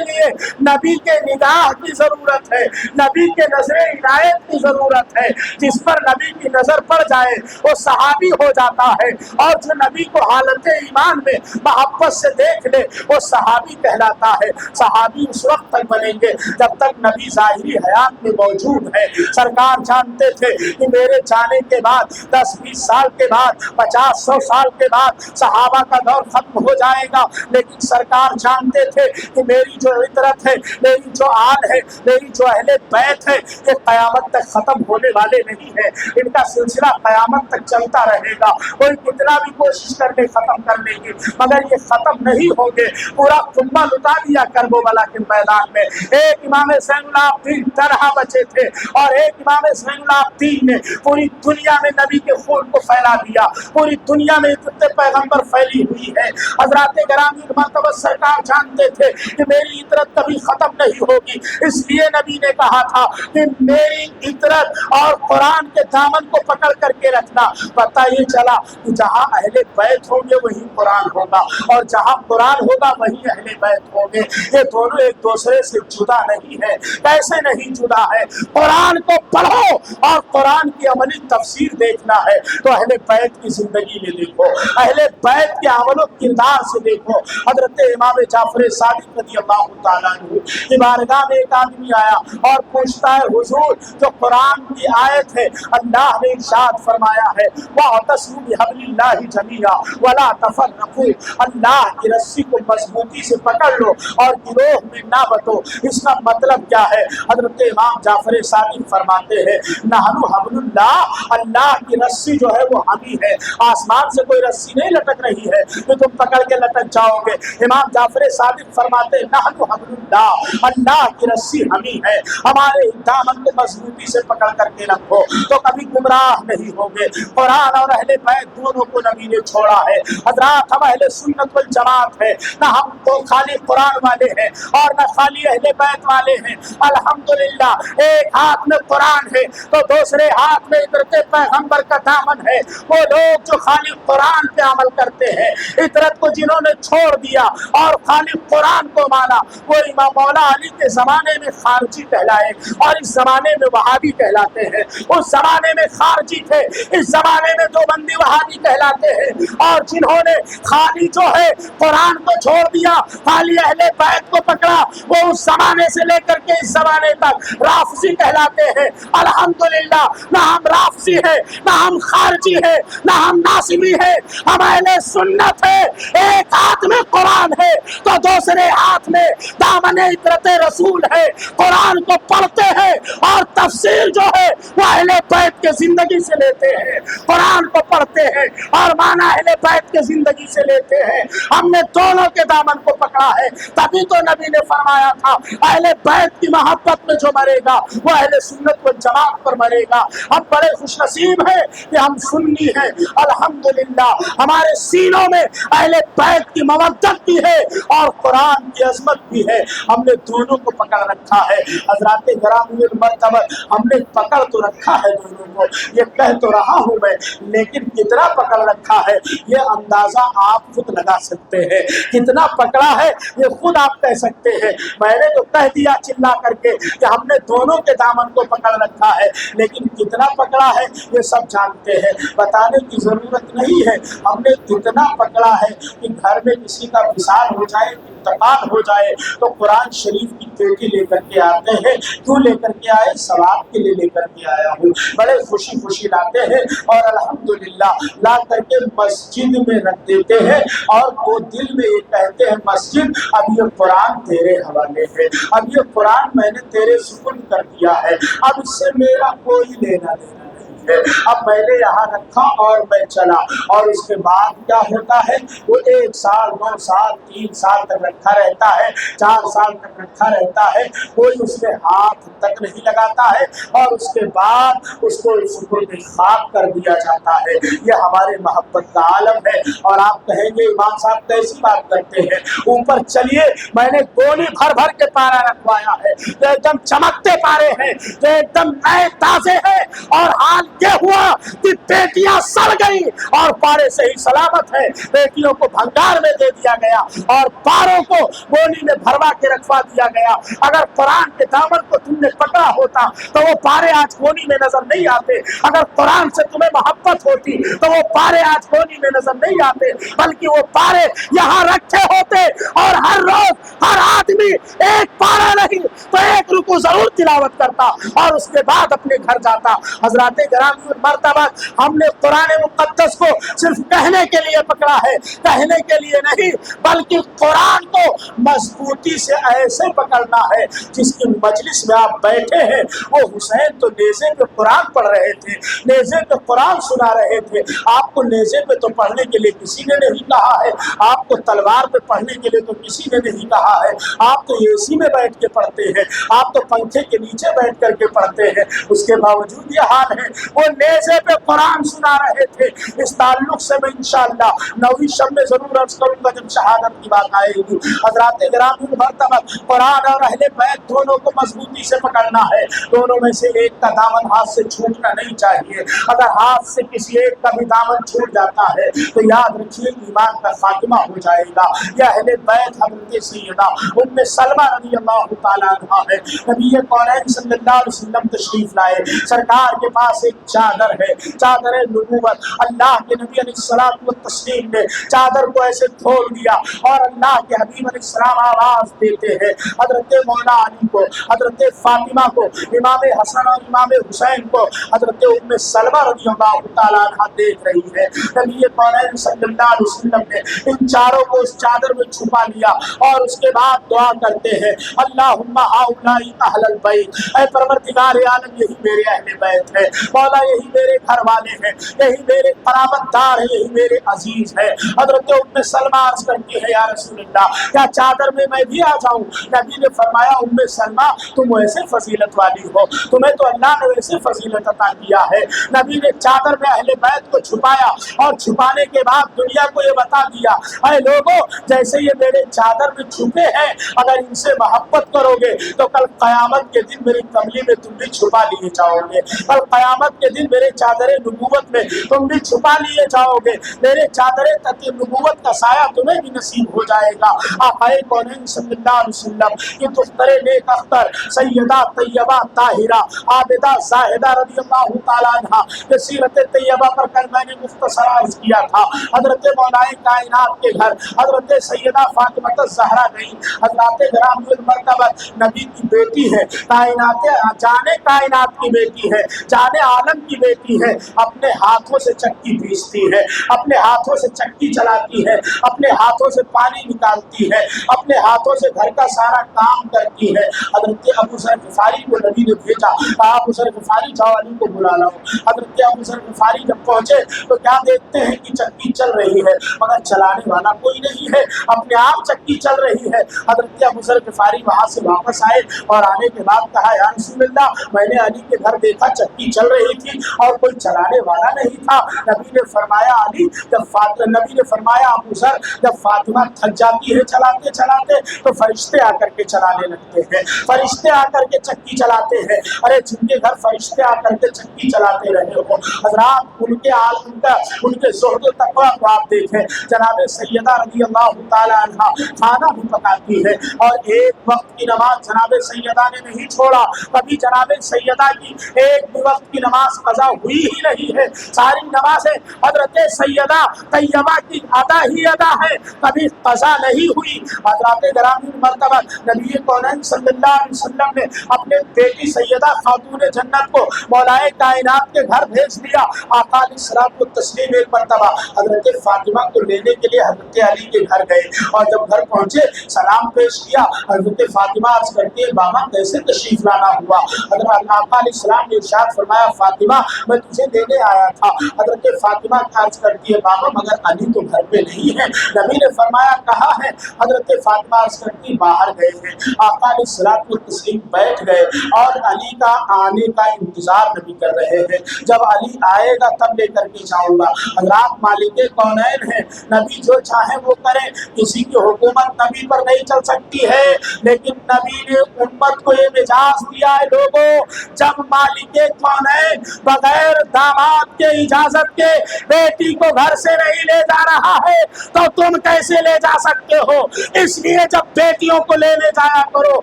लिए नबी के निगाह की जरूरत है, नबी के नजर इनायत की जरूरत है। जिस पर नबी की नजर पड़ जाए वो सहाबी हो जाता है, और जो नबी को हालत ईमान में मोहब्बत से देख ले वो सहाबी कहलाता है। सहाबी उस वक्त तक बनेंगे जब तक नबी ज़ाहिरी हयात में मौजूद है। सरकार जानते थे कि मेरे जाने के बाद 10-20 साल के बाद 50-100 साल के बाद सहाबा का दौर खत्म हो जाएगा, लेकिन सरकार जानते थे कि मेरी जो इतरत है, मेरी जो आल है, मेरी जो अहले बैत है, ये क़यामत तक ख़त्म होने वाले नहीं है। इनका सिलसिला क़यामत तक चलता रहेगा। कोई कितना भी कोशिश कर ले ख़त्म करने की, मगर ये ख़त्म नहीं होंगे। पूरा कुम्मा लुटा दिया करबला के मैदान में। एक इमाम ज़ैनुल आबिदीन तरह बचे थे और एक इमाम ज़ैनुल आबिदीन ने पूरी दुनिया में नबी के खून को फैला दिया। पूरी दुनिया में इतने पैगंबर फैली हुई है। हज़रात गिरामी मर्तबा सरकार जानते थे कि मेरी इतरत कभी ख़त्म नहीं होगी, इसलिए नबी ने कहा था कि मेरी इतरत और कुरान के दामन को पकड़ करके रखना। पता ये चला कि जहाँ अहले बैत होंगे वहीं कुरान होगा, और जहाँ कुरान होगा वहीं अहले बैत होंगे। ये दोनों एक दूसरे से जुदा नहीं है। कैसे नहीं जुदा है? कुरान को पढ़ो और कुरान की अमली तफसीर देखना है तो अहले बैत की जिंदगी में देखो, अहले बैत के अमल किरदार से देखो। हजरत इमाम जाफर सादिक रज़ियल्लाहु ताला अन्हु की बारगाह में एक आदमी आया और पूछता है, हुजूर जो कुरान की आयत है अल्लाह ने इरशाद फरमाया है वअतसिमू बिहब्लिल्लाहि जमीआ वला तफर्रकू, अल्लाह की रस्सी को मजबूती से पकड़ लो और गिरोह में ना बंटो, इसका मतलब क्या है? हजरत इमाम जाफर सादिक फरमाते हैं नहनु हब्लुल्लाह, अल्लाह की रस्सी जो है वो हमी है। आसमान से कोई रस्सी नहीं लटक रही है तो तुम पकड़ के लटक जाओगे। इमाम जाफर सादिक फरमाते हैं नहनु हब्लुल्लाह, अल्लाह की रस्सी हमी है, हमारे दामन को मजबूती से पकड़ करके रखो तो कभी गुमराह नहीं होगे। कुरान और अहले बैत दोनों को नबी ने छोड़ा है। हजरात हम अहले सुन्नत वल जमात है, ना हम तो खाली कुरान वाले हैं और ना खाली अहले बैत वाले हैं। अल्हम्दुलिल्लाह एक हाथ में कुरान है तो दूसरे हाथ में इतरत पैगंबर का दामन है। वो लोग जो खाली कुरान पे अमल करते हैं, इतरत को जिन्होंने छोड़ दिया और खाली कुरान को माना, वो इमाम मौला अली के जमाने में खारजी कहलाए और इस जमाने में वहाबी कहलाते हैं। उस जमाने में खारजी थे, इस जमाने में देवबंदी वहाबी कहलाते हैं। और जिन्होंने खाली जो है कुरान को छोड़ दिया, खाली अहले बैत को पकड़ा, वो उस जमाने से लेकर के इस जमाने तक राफसी कहलाते हैं। अल्हम्दुलिल्लाह ना हम राफसी है, ना हम खारजी है, ना हम नासिबी है, हम अहले सुन्नत है। एक हाथ में कुरान है तो दूसरे हाथ में दामने इतरत रसूल है। कुरान को पढ़ते हैं और तफसीर जो है वो अहले बैत के जिंदगी से लेते हैं। कुरान को पढ़ते हैं और माना अहले बैत के जिंदगी से लेते हैं। हमने दोनों के दामन को पकड़ा है, तभी तो नबी ने फरमाया था अहले बैत की मोहब्बत में जो मरेगा वो अहले सुन्नत व जमात पर मरेगा। हम बड़े खुशनसीब हैं कि हम सुन्नी हैं। अल्हम्दुलिल्लाह हमारे सीनों में अहले बैत की मवद्दत भी है और कुरान की अजमत भी है। हमने दोनों को पकड़ रखा है। हज़रात गिरामी मर्तबा हमने पकड़ तो रखा है दोनों को, ये कह तो रहा हूँ मैं, लेकिन कितना पकड़ रखा है ये अंदाजा आप खुद लगा सकते हैं। कितना पकड़ा है ये खुद आप कह सकते हैं। मैंने तो कह दिया चिल्ला करके कि हमने दोनों के दामन को पकड़ रखा है, लेकिन कितना पकड़ा है ये सब जानते हैं, बताने की जरूरत नहीं है। हमने इतना पकड़ा है कि घर में किसी का विशाल हो जाए, इंतकाल हो जाए तो कुरान शरीफ की पेटी लेकर के आते हैं। क्यों लेकर के आए? सवाब के लिए लेकर के आया हूँ। बड़े खुशी खुशी लाते हैं और अल्हम्दुलिल्लाह ला करके मस्जिद में रख देते हैं और वो दिल में ये कहते हैं मस्जिद अब ये कुरान तेरे हवाले है, अब ये कुरान मैंने तेरे सुपुर्द कर दिया है, अब इससे मेरा कोई लेना देना नहीं। है। अब मैंने यहाँ रखा और मैं चला, और उसके बाद क्या होता है, वो 1 साल 2 साल 3 साल तक रखा रहता है, 4 साल तक रखा रहता है, कोई उसमें हाथ तक नहीं लगाता है, और उसके बाद उसको सुपुर्द खाक कर दिया जाता है। यह हमारे मोहब्बत का आलम है। और आप कहेंगे इमाम साहब कैसी बात करते हैं, ऊपर चलिए, मैंने गोली भर भर के पारा रखवाया है, तो एकदम चमकते पारे हैं, तो एकदम नए ताजे हैं, और हाल ये हुआ कि बेटियां सड़ गई और पारे से ही सलामत है, बेटियों को भंगार में दे दिया गया और पारों को गोली में भरवा के रखवा दिया गया। अगर कुरान के दामन को तुमने पकड़ा होता तो वो पारे आज गोली में नजर नहीं आते, अगर कुरान से तुम्हें मोहब्बत होती तो वो पारे आज गोली में नजर नहीं आते, बल्कि वो पारे यहाँ रखे होते, और हर रोज हर आदमी एक पारा नहीं तो एक रुकू जरूर तिलावत करता और उसके बाद अपने घर जाता। हजरात गिरामी मर्तबा, हमने कुरान मुक़द्दस को सिर्फ कहने के लिए पकड़ा है, कहने के लिए नहीं, बल्कि कुरान को मजबूती से ऐसे पकड़ना है जिसकी मजलिस में आप बैठे हैं, वो हुसैन तो नेज़े पे कुरान पढ़ रहे थे, नेज़े पे कुरान सुना रहे थे। आपको नेज़े पे तो पढ़ने के लिए किसी ने नहीं कहा है, आपको तलवार पे पढ़ने के लिए तो किसी ने नहीं कहा है, आप तो एसी में बैठ के पढ़ते हैं, आप तो पंखे के नीचे बैठ करके पढ़ते हैं, उसके बावजूद ये हाल है। वो नेज़े पे कुरान सुना रहे थे। इस ताल्लुक से मैं इंशाअल्लाह 9वीं शब में जरूर अर्ज करूंगा जब शहादत की बात आएगी। हज़रात गिरामी मर्तबा, कुरान और अहले बैत दोनों को मजबूती से पकड़ना है, दोनों में से एक का दामन हाथ से छूटना नहीं चाहिए। अगर हाथ से किसी एक का भी दामन छूट जाता है तो याद रखिए ईमान का खात्मा हो जाएगा। यह अहले बैत हज़रत सैयदा उम्मे सलमा रज़ी अल्लाह तआला अन्हा है। नबी कौनैन सल्लल्लाहु अलैहि वसल्लम तशरीफ लाए, सरकार के पास एक चादर है, चादर नबूवत। अल्लाह के नबी अलैहिस्सलातु वत्तस्लीम ने चादर को ऐसे खोल दिया और अल्लाह के हबीब अलैहिस्सलाम आवाज देते हैं। हजरत मौला अली को, हजरत फातिमा को, इमाम हसन और इमाम हुसैन को हजरत उम्मे सलमा रज़ी अल्लाह तआला अन्हा देख रही है। नबी कौनैन सल्लल्लाहु अलैहि वसल्लम ने इन चारों को उस चादर में छुपा लिया और उसके बाद दुआ करते हैं, अल्लाहुम्मा हाउलाई अहलल बैत, ऐ परवरदिगार आलम यही मेरे अहले बैत है, मौला यही मेरे घर वाले हैं, यही मेरे करामतदार है, यही मेरे अजीज है। हजरत उम्मे सलमा अर्ज करती है, या रसूलल्लाह क्या चादर में मैं भी आ जाऊं? नबी ने फरमाया, उम्मे सलमा तुम वैसे फजीलत वाली हो, तुम्हें तो अल्लाह ने वैसे फजीलत अता किया है। नबी ने चादर में अहले बैत को छुपाया और छुपाने के बाद दुनिया को ये बता दिया, ऐ लोगों जैसे ये मेरे चादर में छुपे हैं, अगर इनसे मोहब्बत करोगे तो कल क़यामत के दिन मेरी कमली में तुम भी छुपा लिए जाओगे, कल क़यामत के दिन मेरे चादर नबूवत में तुम भी छुपा लिए जाओगे, मेरे चादर तक नबूवत का साया तुम्हें भी नसीब हो जाएगा। आक़ाए कौनैन सल्लल्लाहु अलैहि वसल्लम की दुख्तरे नेक अख्तर सैयदा तैयबा ताहिरा आबिदा ज़ाहिदा रज़ियल्लाहु तआला अन्हा के सीरत तैयबा पर कल मैंने मुख्तसर अर्ज़ किया था। हज़रत मौलाए कायनात के घर हज़रत सैयदा फातिमा ज़हरा गई, हज़रत गिरामी मर्तबा नबी की बेटी है, कायनात की बेटी है, जाने आलम की बेटी है, अपने हाथों से चक्की पीसती है, अपने हाथों से चक्की चलाती है, अपने हाथों से पानी निकालती है, अपने हाथों से घर का सारा काम करती है। हज़रत अबू ज़र ग़िफ़ारी को नबी ने भेजा, कहा अबू ज़र ग़िफ़ारी जाओ अली को बुला लाओ। हज़रत अबू ज़र ग़िफ़ारी जब पहुंचे तो क्या देखते हैं कि चक्की चल रही है मगर चलाने वाला कोई नहीं है, अपने आप चक्की चल रही है। हज़रत अबू ज़र ग़िफ़ारी वहां से वापस आए और आने के बाद कहा, या रसूलल्लाह मैंने अली के घर देखा चक्की चल रही थी और कोई चलाने वाला नहीं था। नबी ने फरमाया नबी ने फरमाया अबू ज़र जब फातिमा थक जाती है चलाते चलाते तो फरिश्ते आकर के चलाने लगते हैं, फरिश्ते आकर के चक्की चलाते हैं। अरे जिनके घर फरिश्ते आकर के चक्की चलाते रहे हो हजरात, उनके ज़ुहद तक़वा को आप देखें। जनाब सैयदा रज़ियल्लाहु तआला अन्हा खाना भी पकाती है और एक वक्त की नमाज जनाब सैयदा ने नहीं छोड़ा, कभी जनाब सैयदा की एक भी वक्त की नमाज कज़ा हुई ही नहीं है, सारी नमाजें हजरत सैयदा तैयबा की अदा ही अदा है, कभी कज़ा नहीं हुई। हज़रात गिरामी मर्तबा नबी कौनैन सल्लल्लाहु अलैहि वसल्लम ने अपने बेटी सैयदा खातून जन्नत को मौलाए कायनात के घर भेज दिया। आका अलैहिस्सलातु वत्तस्लीम एक मर्तबा हजरत फातिमा को लेने के लिए हजरत अली के घर गए और जब घर पहुंचे सलाम पेश किया। हजरत फातिमा अर्ज करती है, बाबा कैसे तशरीफ लाना हुआ? हजरत आका अलैहिस्सलाम ने इरशाद फरमाया, फातिमा फातिमा मैं तुझे लेने आया था। हजरत फातिमा अर्ज करती है बाबा मगर अली तो घर पे नहीं है। नबी ने फरमाया कहाँ है? हजरत फातिमा अर्ज करती बाहर गए हैं। आका ने सलात व तस्लीम बैठ गए और अली का आने का इंतजार नबी कर रहे हैं। जब अली आएगा तब लेकर के जाऊंगा। हजरात मालिक कौनैन है, नबी जो चाहे वो करे, किसी की हुकूमत नबी पर नहीं चल सकती है, लेकिन नबी ने उम्मत को ये मिजाज दिया है लोगों, जब मालिक कौनैन बगैर दामाद के इजाजत के बेटी को घर से नहीं ले जा रहा है तो तुम कैसे ले जा सकते हो? इसलिए जब बेटियों को लेने जाया करो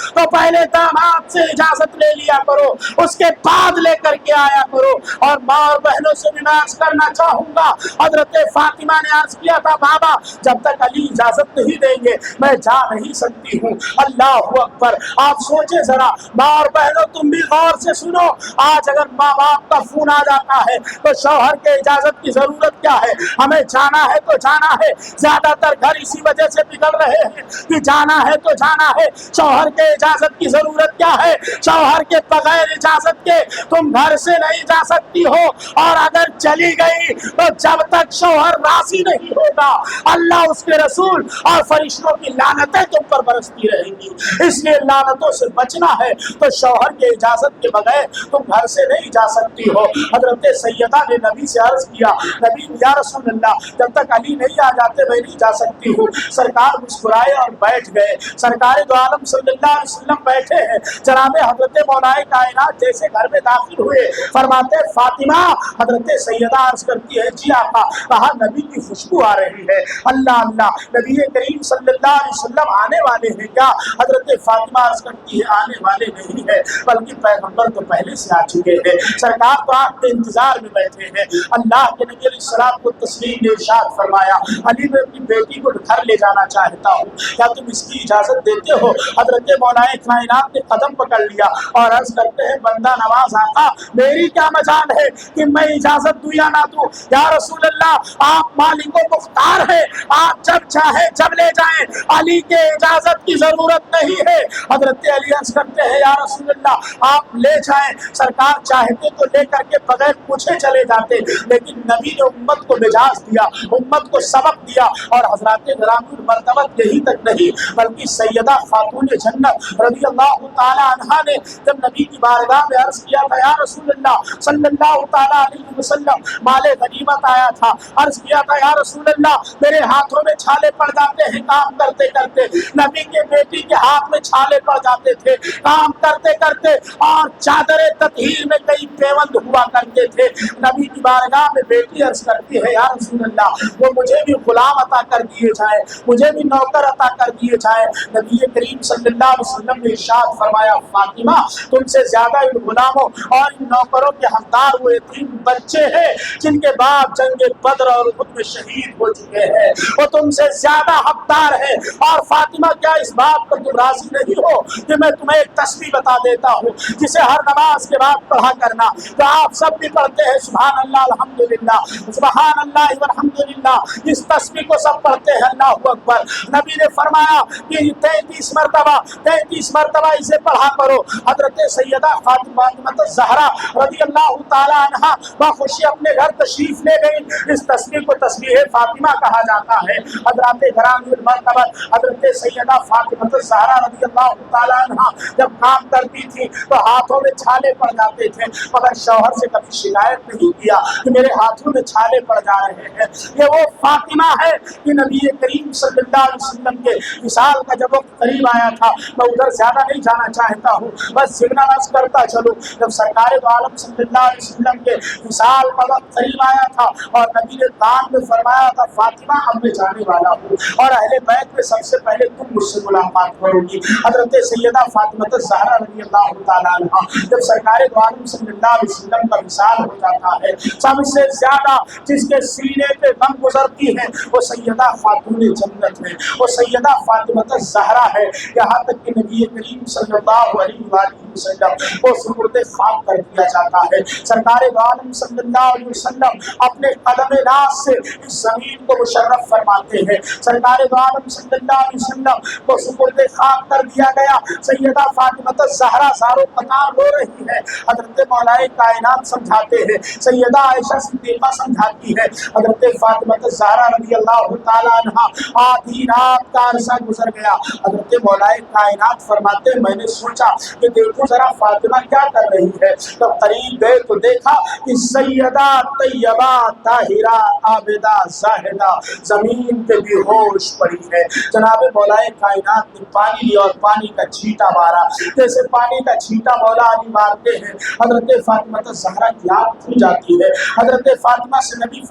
तो पहले दामाद से इजाजत ले लिया करो, उसके बाद लेकर के आया करो। और माँ और बहनों से भी मैं अर्ज करना चाहूंगा, हजरत फातिमा ने अर्ज किया था बाबा जब तक अली इजाजत नहीं देंगे मैं जा नहीं सकती हूँ। अल्लाह अकबर। आप सोचे जरा माँ और बहनों, तुम भी गौर से सुनो, आज अगर माँ बाप का फोन आ जाता है तो शौहर के इजाजत की जरूरत क्या है? हमें जाना है तो जाना है। ज्यादातर घर इसी वजह से बिगड़ रहे हैं कि जाना है तो जाना है, शौहर के इजाजत की जरूरत क्या है? शौहर के बगैर इजाजत के तुम घर से नहीं जा सकती हो, और अगर चली गई तो जब तक शौहर राजी नहीं होगा अल्लाह उसके रसूल और फरिश्तों की लानतें तुम पर बरसती रहेंगी। इसलिए लानतों से बचना है तो शौहर के इजाजत के बगैर तुम घर से नहीं जा सकती हो। हजरत सैयदा ने नबी से अर्ज किया, नबी या रसूल अल्लाह जब तक अली नहीं आ जाते मैं नहीं जा सकती हूँ। सरकार मुस्कुराए और बैठ गए। सरकार दो आलम सल्लल्लाहु अलैहि वसल्लम बैठे हैं। जनाब हजरत मौलाए कायनात जैसे घर में दाखिल हुए, फरमाते फातिमा, हजरत सैयदा अर्ज करती है जी आका, कहा नबी की खुशबू आ रही है। अल्लाह अल्लाह, नबी करीम सल्लल्लाहु अलैहि वसल्लम आने वाले हैं क्या? हजरत फातिमा अर्ज करती है आने वाले नहीं है, बल्कि पैगंबर तो पहले से आ चुके हैं। सरकार तो आपके इंतजार में बैठे हैं। अल्लाह के नबी अलैहिस्सलाम को तस्लीम ने इरशाद फरमाया, अली मैं अपनी बेटी को घर ले जाना चाहता हूँ, क्या तुम इसकी इजाजत देते हो? हजरत मौलाए कायनात ने कदम पकड़ लिया और अर्ज करते हैं बंदा नवाज आका, मेरी क्या मजाल है कि मैं इजाजत दूं या ना दूं? या रसूल अल्लाह आप मालिको मुख्तार है, आप जब चाहे जब ले जाएं, अली के इजाजत की जरूरत नहीं है। हजरत अली अर्ज करते हैं या रसूल अल्लाह आप ले जाएं। सरकार चाहते तो लेकर के बगैर पूछे चले जाते, लेकिन नबी ने उम्मत को मिजाज दिया, उम्मत को सबक दिया। और हजरत ग्रामीण मर्तबत यही तक नहीं बल्कि सैयदा खातून जन्नत रज़ी अल्लाह ताला अन्हा ने जब नबी की बारगाह में अर्ज किया था या रसूल अल्लाह सल्लल्लाहु ताला अलैहि वसल्लम, माले गनीमत आया था, अर्ज किया था या रसूल अल्लाह मेरे हाथों में छाले पड़ जाते हैं काम करते करते। नबी के बेटी के हाथ में छाले पड़ जाते थे काम करते करते, और चादर ततहीर में कई पेवंद हुआ करते थे। नबी की बारगाह में बेटी अर्ज करती है या रसूल अल्लाह वो मुझे भी गुलाम अता कर दिए जाए, मुझे भी नौकर अता कर दिए जाए। नबी करीम सल्लल्लाहु अलैहि वसल्लम ने इरशाद फरमाया, फातिमा तुमसे ज्यादा इन गुलामों और इन नौकरों के हकदार वो यतीम बच्चे हैं जिनके बाप जंग बद्र और उहद में शहीद हो चुके हैं, वो तुमसे ज्यादा हकदार है। और फातिमा क्या इस बात पर तुम राजी नहीं हो कि मैं तुम्हें एक तस्बीह बता देता हूँ जिसे हर नमाज के बाद पढ़ा करना? तो आप सब भी पढ़ते हैं सुभान अल्लाह अल्हम्दुलिल्लाह, सुभान अल्लाह वल्हम्दुलिल्लाह, इस तस्बीह को सब पढ़ते हैं अल्लाहु अकबर। नबी ने फरमाया कि 33 मरतबा इसे पढ़ा करो। हजरत सैयदा फातिमा ज़हरा रज़ी अल्लाह ताला अन्हा खुशी अपने घर तशरीफ ले गई। इस तस्बीह को तस्बीह फातिमा कहा जाता है। हजरत ग्रामीण मरतबत हजरत सैयदा फातिमा ज़हरा रज़ी अल्लाह ताला अन्हा जब काम करती थी तो हाथों में छाले पड़ जाते थे, मगर शौहर से कभी शिकायत नहीं किया कि मेरे हाथों में छाले पड़ जा रहे हैं। ये वो फातिमा है कि नबी करीम सल्लल्लाहु अलैहि वसल्लम के विसाल का जब वक्त करीब आया था, मैं उधर ज्यादा नहीं जाना चाहता हूँ, बस सिग्नल करता चलो। जब सरकार दो आलम सल्लल्लाहु अलैहि वसल्लम के विसाल का वक्त करीब आया था और नबी ने कान में फरमाया था, फातिमा अब मैं जाने वाला हूँ और अहले बैत में सबसे पहले तुम मुझसे मुलाकात करोगी। हजरत सैयदा फातिमा ज़हरा रज़ी अल्लाह ताला अन्हा जब सरकार दो आलम सल्लल्लाहु अलैहि वसल्लम का विसाल हो जाता है, सबसे ज्यादा जिसके सीने पे गम गुजरती है वो सैयदा खातून जन्नत है, वो सैयदा फातिमा ज़हरा है। यहाँ तक कि नबी करीम सल्लल्लाहु अलैहि वसल्लम को सुपुर्द खाक कर दिया जाता है। सरकार दो आलम सल्लल्लाहु अलैहि वसल्लम अपने कदम नाज से इस जमीन को मुशर्रफ फरमाते हैं। सरकार दो आलम सल्लल्लाहु अलैहि वसल्लम को सुपुर्द खाक कर दिया गया। सैयदा फातिमा ज़हरा सारों कतार हो रही है। हजरत मौलाए कायनात समझाते हैं, सैयदा आयशा सिद्दीक़ा समझाती है, हज़रत फातिमा ज़हरा रज़ी अल्लाह तआला अन्हा आधी रात का अरसा गुजर गया। हज़रत मौलाए कायनात फरमाते मैंने सोचा कि देखो जरा फातिमा क्या कर रही है। तब करीब गए तो देखा कि सैयदा तैयबा ताहिरा आबिदा जाहिदा जमीन पे बेहोश पड़ी है। जनाब मौलाए कायनात ने पानी लिया और पानी का छींटा मारा, जैसे पानी का छींटा मौला अली मारते हैं हजरत फातिमा ज़हरा की आँख खुल जाती है। हजरत फातिमा से नबी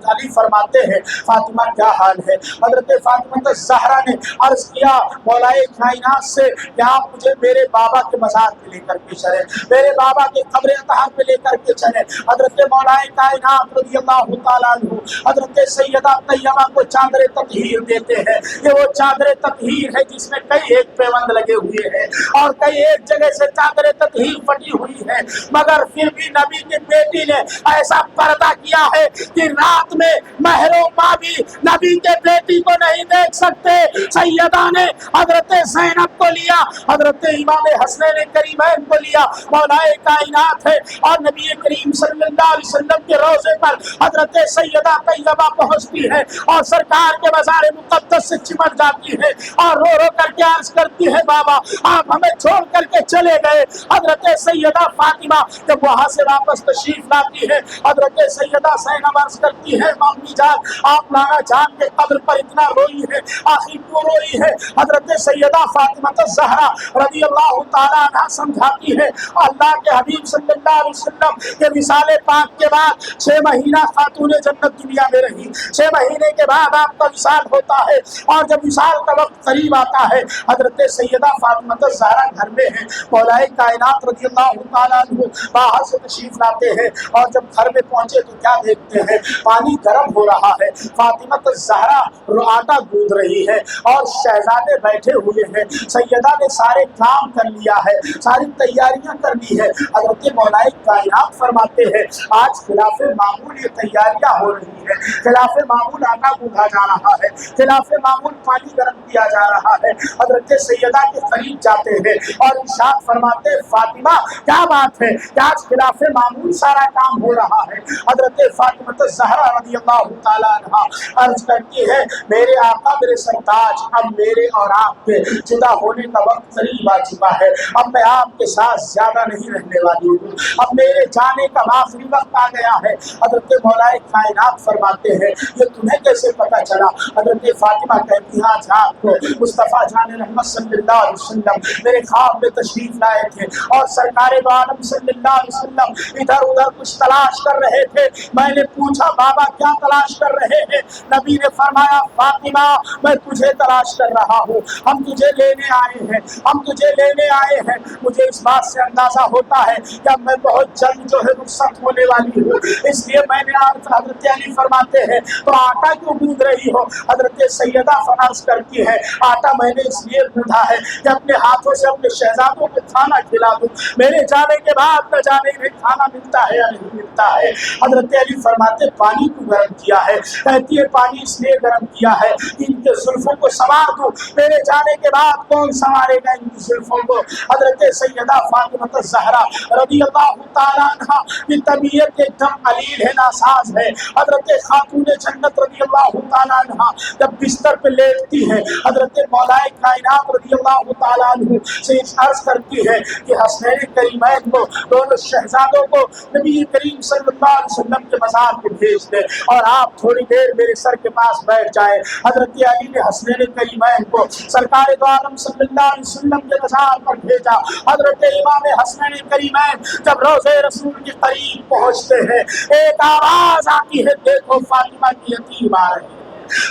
अली फरमाते हैं फातिमा क्या हाल है। हजरत फातिमा ज़हरा ने अर्ज किया मौलाए कायनात से कि आप मुझे मेरे बाबा के मज़ार पे लेकर के चले, मेरे बाबा के कब्र अतहर पे लेकर के चले। हजरत मौलाए कायनात रज़ी अल्लाह तआला अन्हु हजरत सैयदा तैयबा को चादर तत्हीर देते हैं। ये वो चादर तत्हीर है जिसमें कई एक पैबंद लगे हुए हैं और कई एक जगह से चादर तत्हीर फटी हुई है, मगर फिर भी नबी की बेटी ने ऐसा पर्दा किया है कि रात में महरो माँ भी नबी के बेटी को नहीं देख सकते। सैयदा ने हजरत ज़ैनब को लिया, हजरत इमाम हसनैन करीमैन को लिया, मौलाए कायनात है और नबी करीम सल्लल्लाहु अलैहि वसल्लम के रोज़े पर हजरत सैयदा तैयबा पहुंचती है और सरकार के मज़ार मुक़द्दस से चिमट जाती है और रो रो करके अर्ज करती है बाबा आप हमें छोड़ करके चले गए। हजरत सैयदा फातिमा जब वहां से वापस तशरीफ लाती है, हजरत सैयदा ज़ैनब अर्ज करती है मम्मी जान आप नाना जान के कब्र पर इतना रोई है, आखिर क्यों रोई है। हजरत सैयदा फातिमा ज़हरा रज़ी अल्लाह तआला अन्हा समझाती है अल्लाह के हबीब सल्लल्लाहु अलैहि वसल्लम के विसाले पाक के बाद 6 महीना खातूने जन्नत दुनिया में रही। 6 महीने के बाद आपका विसाल होता है और जब विसाल का वक्त करीब आता है हजरत सैयदा फातिमा ज़हरा घर में है, मौलाए कायनात रज़ी अल्लाह तआला अन्हु बाहर से तशरीफ लाते हैं और जब घर में पहुंचे तो क्या देखते हैं पानी गर्म हो रहा है, फातिमा ज़हरा आटा गूंद रही है और शहजादे बैठे हुए हैं। सैयदा ने सारे काम कर लिया है, सारी तैयारियां कर ली है। हजरत मौलाए कायनात फरमाते हैं आज खिलाफे मामूल ये तैयारियां हो रही है, खिलाफे मामूल आटा गूंधा जा रहा है, खिलाफे मामूल पानी गर्म किया जा रहा है। हजरत सैयदा के करीब जाते हैं और इरशाद फरमाते हैं फातिमा क्या बात है कि आज खिलाफे मामूल सारा काम हो रहा है। हजरत फातिमा ज़हरा रज़ी अल्लाह तआला अन्हा अर्ज करती है मेरे आका मेरे सरताज अब मेरे और आपके जुदा होने का वक्त करीब आ चुका है, अब मैं आपके साथ ज्यादा नहीं रहने वाली हूँ, अब मेरे जाने का आखिरी वक्त आ गया है। हजरत मौलाए कायनात फरमाते हैं ये तुम्हें कैसे पता चला। हजरत फातिमा कहती हैं आज रात को मुस्तफ़ा जान रहमत सल्लल्लाहु अलैहि वसल्लम मेरे ख्वाब में तशरीफ लाए थे और सरकारे दो आलम सल्लल्लाहु अलैहि वसल्लम इधर उधर कुछ तलाश कर रहे थे। मैंने पूछा बाबा क्या तलाश कर रहे हैं। नबी ने फरमाया फातिमा मैं तुझे तलाश कर रहा हूँ, हम तुझे लेने आए हैं, हम तुझे लेने आए हैं। मुझे इस बात से अंदाजा होता है कि अब मैं बहुत जल्द जो है रुखसत होने वाली हूँ, इसलिए मैंने हजरत अली फरमाते हैं तो आटा क्यों गूंद रही हो। हजरत सैयदा फराज करती है आटा मैंने इसलिए गूंधा है कि अपने हाथों से अपने शहजादों को खाना खिला दूं, मेरे जाने के बाद न जाने इन्हें खाना मिलता है या नहीं मिलता है। हजरत अली फरमाते पानी को गर्म किया है, कहती है पानी इसलिए गर्म किया है इनके जुल्फों को संवार दूं, मेरे जाने के बाद कौन संवारेगा इनकी जुल्फों को। हजरत सैयदा फातिमा ज़हरा रज़ी अल्लाह तआला अन्हा की तबीयत एकदम अलील है, नासाज है। हजरत खातूने जन्नत रज़ी अल्लाह तआला अन्हा जब बिस्तर पे लेटती है हजरत मौलाए कायनात रज़ी अल्लाह तआला अन्हु से अर्ज करती है कि हसनैन करीमैन को दोनों शहजादों को नबी करीम सल्लल्लाहु अलैहि वसल्लम के मज़ार पे भेज दे और आप थोड़ी देर मेरे सर के पास बैठ जाए। हजरत अली ने हसनैन करीमैन को सरकार दो आलम सल्लल्लाहु अलैहि वसल्लम के मज़ार पर भेजा। हजरत इमाम हसनैन करीमैन जब रोज़े रसूल के करीब पहुंचते हैं एक आवाज आती है देखो फातिमा की यतीम आ रही है,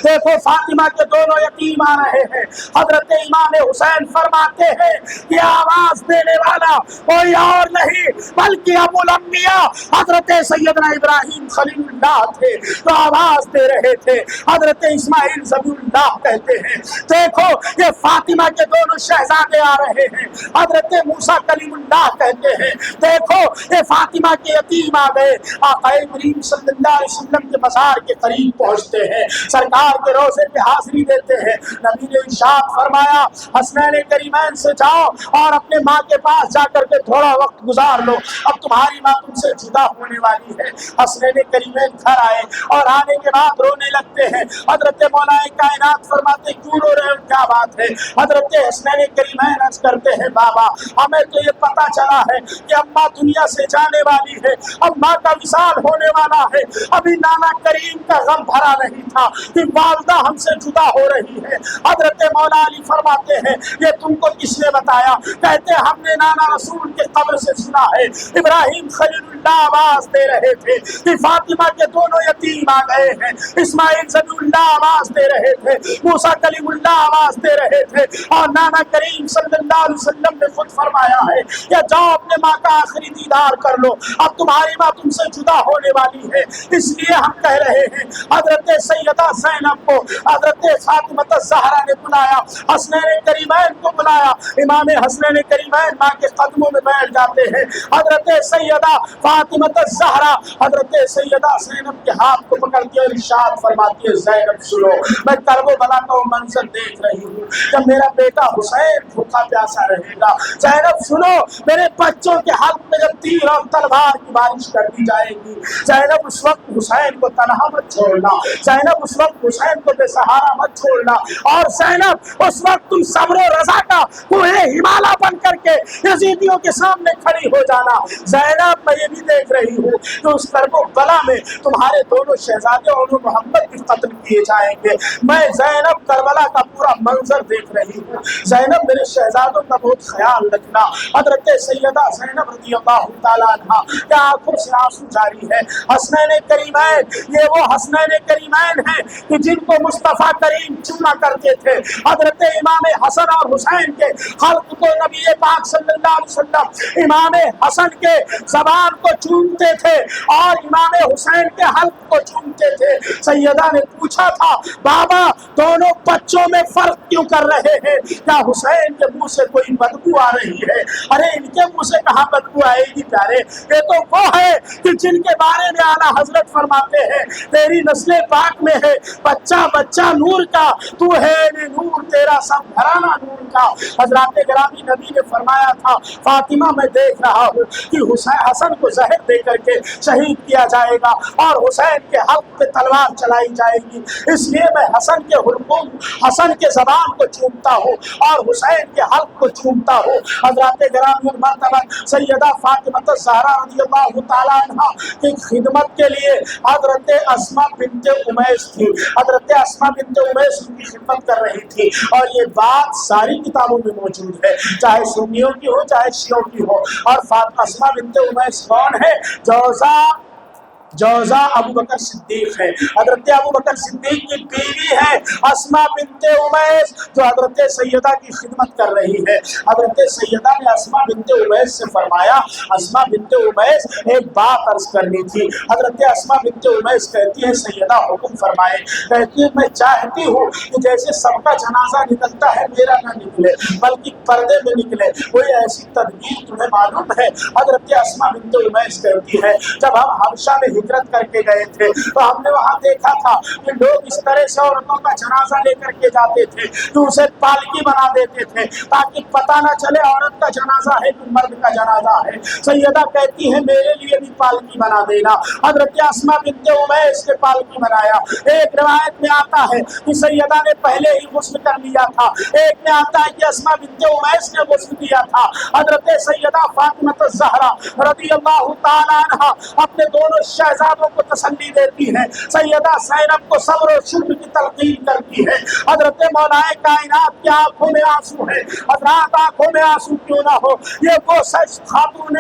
देखो फातिमा के दोनों यतीम आ रहे हैं। हजरत इमाम हुसैन फरमाते हैं कि आवाज देने वाला कोई और नहीं बल्कि अबुल अंबिया हजरत सैयदना इब्राहिम खलीलुल्लाह थे तो आवाज दे रहे थे। हजरत इस्माइल ज़बीउल्लाह कहते हैं देखो ये फातिमा के दोनों शहजादे आ रहे हैं। हजरत मूसा कलीमुल्लाह कहते हैं देखो ये फातिमा के यतीम आ गए। आका करीम सल्लल्लाहु अलैहि वसल्लम के मज़ार के करीब पहुंचते हैं, سرکار کے روزے پہ حاضری دیتے ہیں. نبی نے ارشاد فرمایا حسنین کریمین سے جاؤ اور اپنے ماں کے پاس جا کر کے تھوڑا وقت گزار لو, اب تمہاری ماں تم سے جدا ہونے والی ہے. حسنین کریمین گھر آئے اور آنے کے بعد رونے لگتے ہیں. حضرت مولا کائنات فرماتے کیوں رو رہے ہو, کیا بات ہے؟ حضرت حسنین کریمین عرض کرتے ہیں بابا ہمیں تو یہ پتا چلا ہے کہ اماں دنیا سے جانے والی ہے, اب ماں کا وصال ہونے والا ہے, ابھی نانا کریم کا غم بھرا نہیں تھا کہ والدہ ہم سے جدا ہو رہی ہے. حضرت مولا علی فرماتے ہیں یہ تم کو کس نے بتایا؟ کہتے ہیں ہم نے نانا رسول کے قبر سے سنا ہے ابراہیم خلیل اللہ آواز دے رہے تھے کہ فاطمہ کے دونوں یتیم آ گئے ہیں, اسماعیل ذبیح اللہ آواز دے رہے تھے, موسیٰ کلیم اللہ آواز دے رہے تھے, اور نانا کریم صلی اللہ علیہ وسلم نے خود فرمایا ہے کہ جاؤ اپنے ماں کا آخری دیدار کر لو, اب تمہاری ماں تم سے جدا ہونے والی ہے. اس لیے ہم کہہ رہے ہیں حضرت سیدہ زینب کو حضرت فاطمہ الزہرا نے بلایا, حسنین کریمین کو بلایا. امام حسنین کریمین ماں کے قدموں میں بیٹھ جاتے ہیں. حضرت سیدہ فاطمہ الزہرا حضرت سیدہ زینب کے ہاتھ کو پکڑ کے ارشاد فرماتی ہے زینب سنو, میں کرب و بلا کا وہ منظر دیکھ رہی ہوں جب میرا بیٹا حسین بھوکا پیاسا رہے گا. زینب سنو, میرے بچوں کے حلق میں جب تیر اور تلوار کی بارش کر دی جائے گی, زینب اس وقت حسین کو تنہا مت چھوڑنا, زینب اس وقت حسین کو بے سہارا مت چھوڑنا, اور زینب اس وقت تم صبر و رضا کا کوہ ہمالا بن کر کے یزیدیوں کے سامنے کھڑی ہو جانا. زینب میں یہ بھی دیکھ رہی ہوں کہ اس کرب و بلا میں تمہارے دونوں شہزادے اور محمد بھی قتل کیے جائیں گے. میں زینب کربلا کا پورا منظر دیکھ رہی ہوں. زینب میرے شہزادوں کا بہت خیال رکھنا. حضرت سیدہ زینب رضی اللہ تعالیٰ عنہ کے آنکھوں سے آنسو جاری ہے. حسنین کریمین, یہ وہ حسنین کریمین ہیں کہ جن کو مصطفیٰ کریم چوما کرتے تھے. حضرت امام حسن اور حسین کے خلق کو نبی پاک صلی اللہ علیہ وسلم امام حسن کے زبان کو چومتے تھے اور امام حسین کے حلق کو چومتے تھے. سیدہ نے پوچھا تھا بابا دونوں بچوں میں فرق کیوں کر رہے ہیں؟ کیا حسین کے منہ سے کوئی بدبو آ رہی ہے؟ ارے ان کے منہ سے کہاں بدبو آئے گی پیارے, یہ تو وہ ہے کہ جن کے بارے میں اعلیٰ حضرت فرماتے ہیں تیری نسل پاک میں ہے بچہ بچہ نور کا, تو ہے نور تیرا سب گھرانہ نور کا. حضرات گرامی نبی نے فرمایا تھا فاطمہ میں دیکھ رہا ہوں کہ حسن کو زہر دے کر کے شہید کیا جائے گا اور حسین کے حلق پہ تلوار چلائی جائے گی, اس لیے میں حسن کے حلقوم حسن کے زبان کو چومتا ہوں اور حسین کے حلق کو چومتا ہوں. حضرات گرامی مرتبہ سیدہ فاطمہ الزہرا رضی اللہ تعالیٰ عنہ کی خدمت کے لیے حضرت اسماء بنت امیس تھی. حضرت اسماء بنت امیس ان کی خدمت کر رہی تھی اور یہ بات ساری کتابوں میں موجود ہے, چاہے سنیوں کی ہو چاہے شیعوں کی ہو. اور اسماء بنت امیس کون ہے؟ جوزا ابو بکر صدیق ہے. حضرت ابو بکر صدیق کی بیوی ہے اسماء بنت امیس جو حضرت سیدہ کی خدمت کر رہی ہے. حضرت سیدہ نے اسماء بنت امیس سے فرمایا اسماء بنت امیس ایک بات عرض کرنی تھی. حضرت اسماء بنت امیس کہتی ہے سیدہ حکم فرمائے. کہتی ہے میں چاہتی ہوں کہ جیسے سب کا جنازہ نکلتا ہے میرا نہ نکلے بلکہ پردے میں نکلے, کوئی ایسی تدبیر تمہیں معلوم ہے؟ حضرت اسماء بنت امیس کہتی ہے جب ہم حبشہ میں ہجرت کر کے گئے تھے تو ہم نے وہاں دیکھا تھا کہ لوگ اس طرح سے عورتوں کا جنازہ لے کر کے جاتے تھے کہ اسے پالکی بنا دیتے تھے تاکہ پتہ نہ چلے عورت کا جنازہ ہے کہ مرد کا جنازہ ہے. سیدہ کہتی ہے میرے لیے بھی پالکی بنا دینا. حضرت اسماء بنت امیس نے پالکی بنایا. ایک روایت میں آتا ہے کہ سیدہ نے پہلے ہی غسل کر لیا تھا, ایک میں آتا ہے کہ اسماء بنت امیس نے غسل کیا تھا. حضرت سیدہ فاطمہ الزہرا رضی اللہ تعالیٰ عنہ اپنے دونوں شہزادوں کو تسلی دیتی ہے. سیدہ زینب کو صبر و شکر کی تلقین کرتی ہے. حضرت مولا کائنات کی آنکھوں میں آنسو ہے. حضرات آنکھوں میں آنسو کیوں نہ ہو, یہ وہ سچ خاتون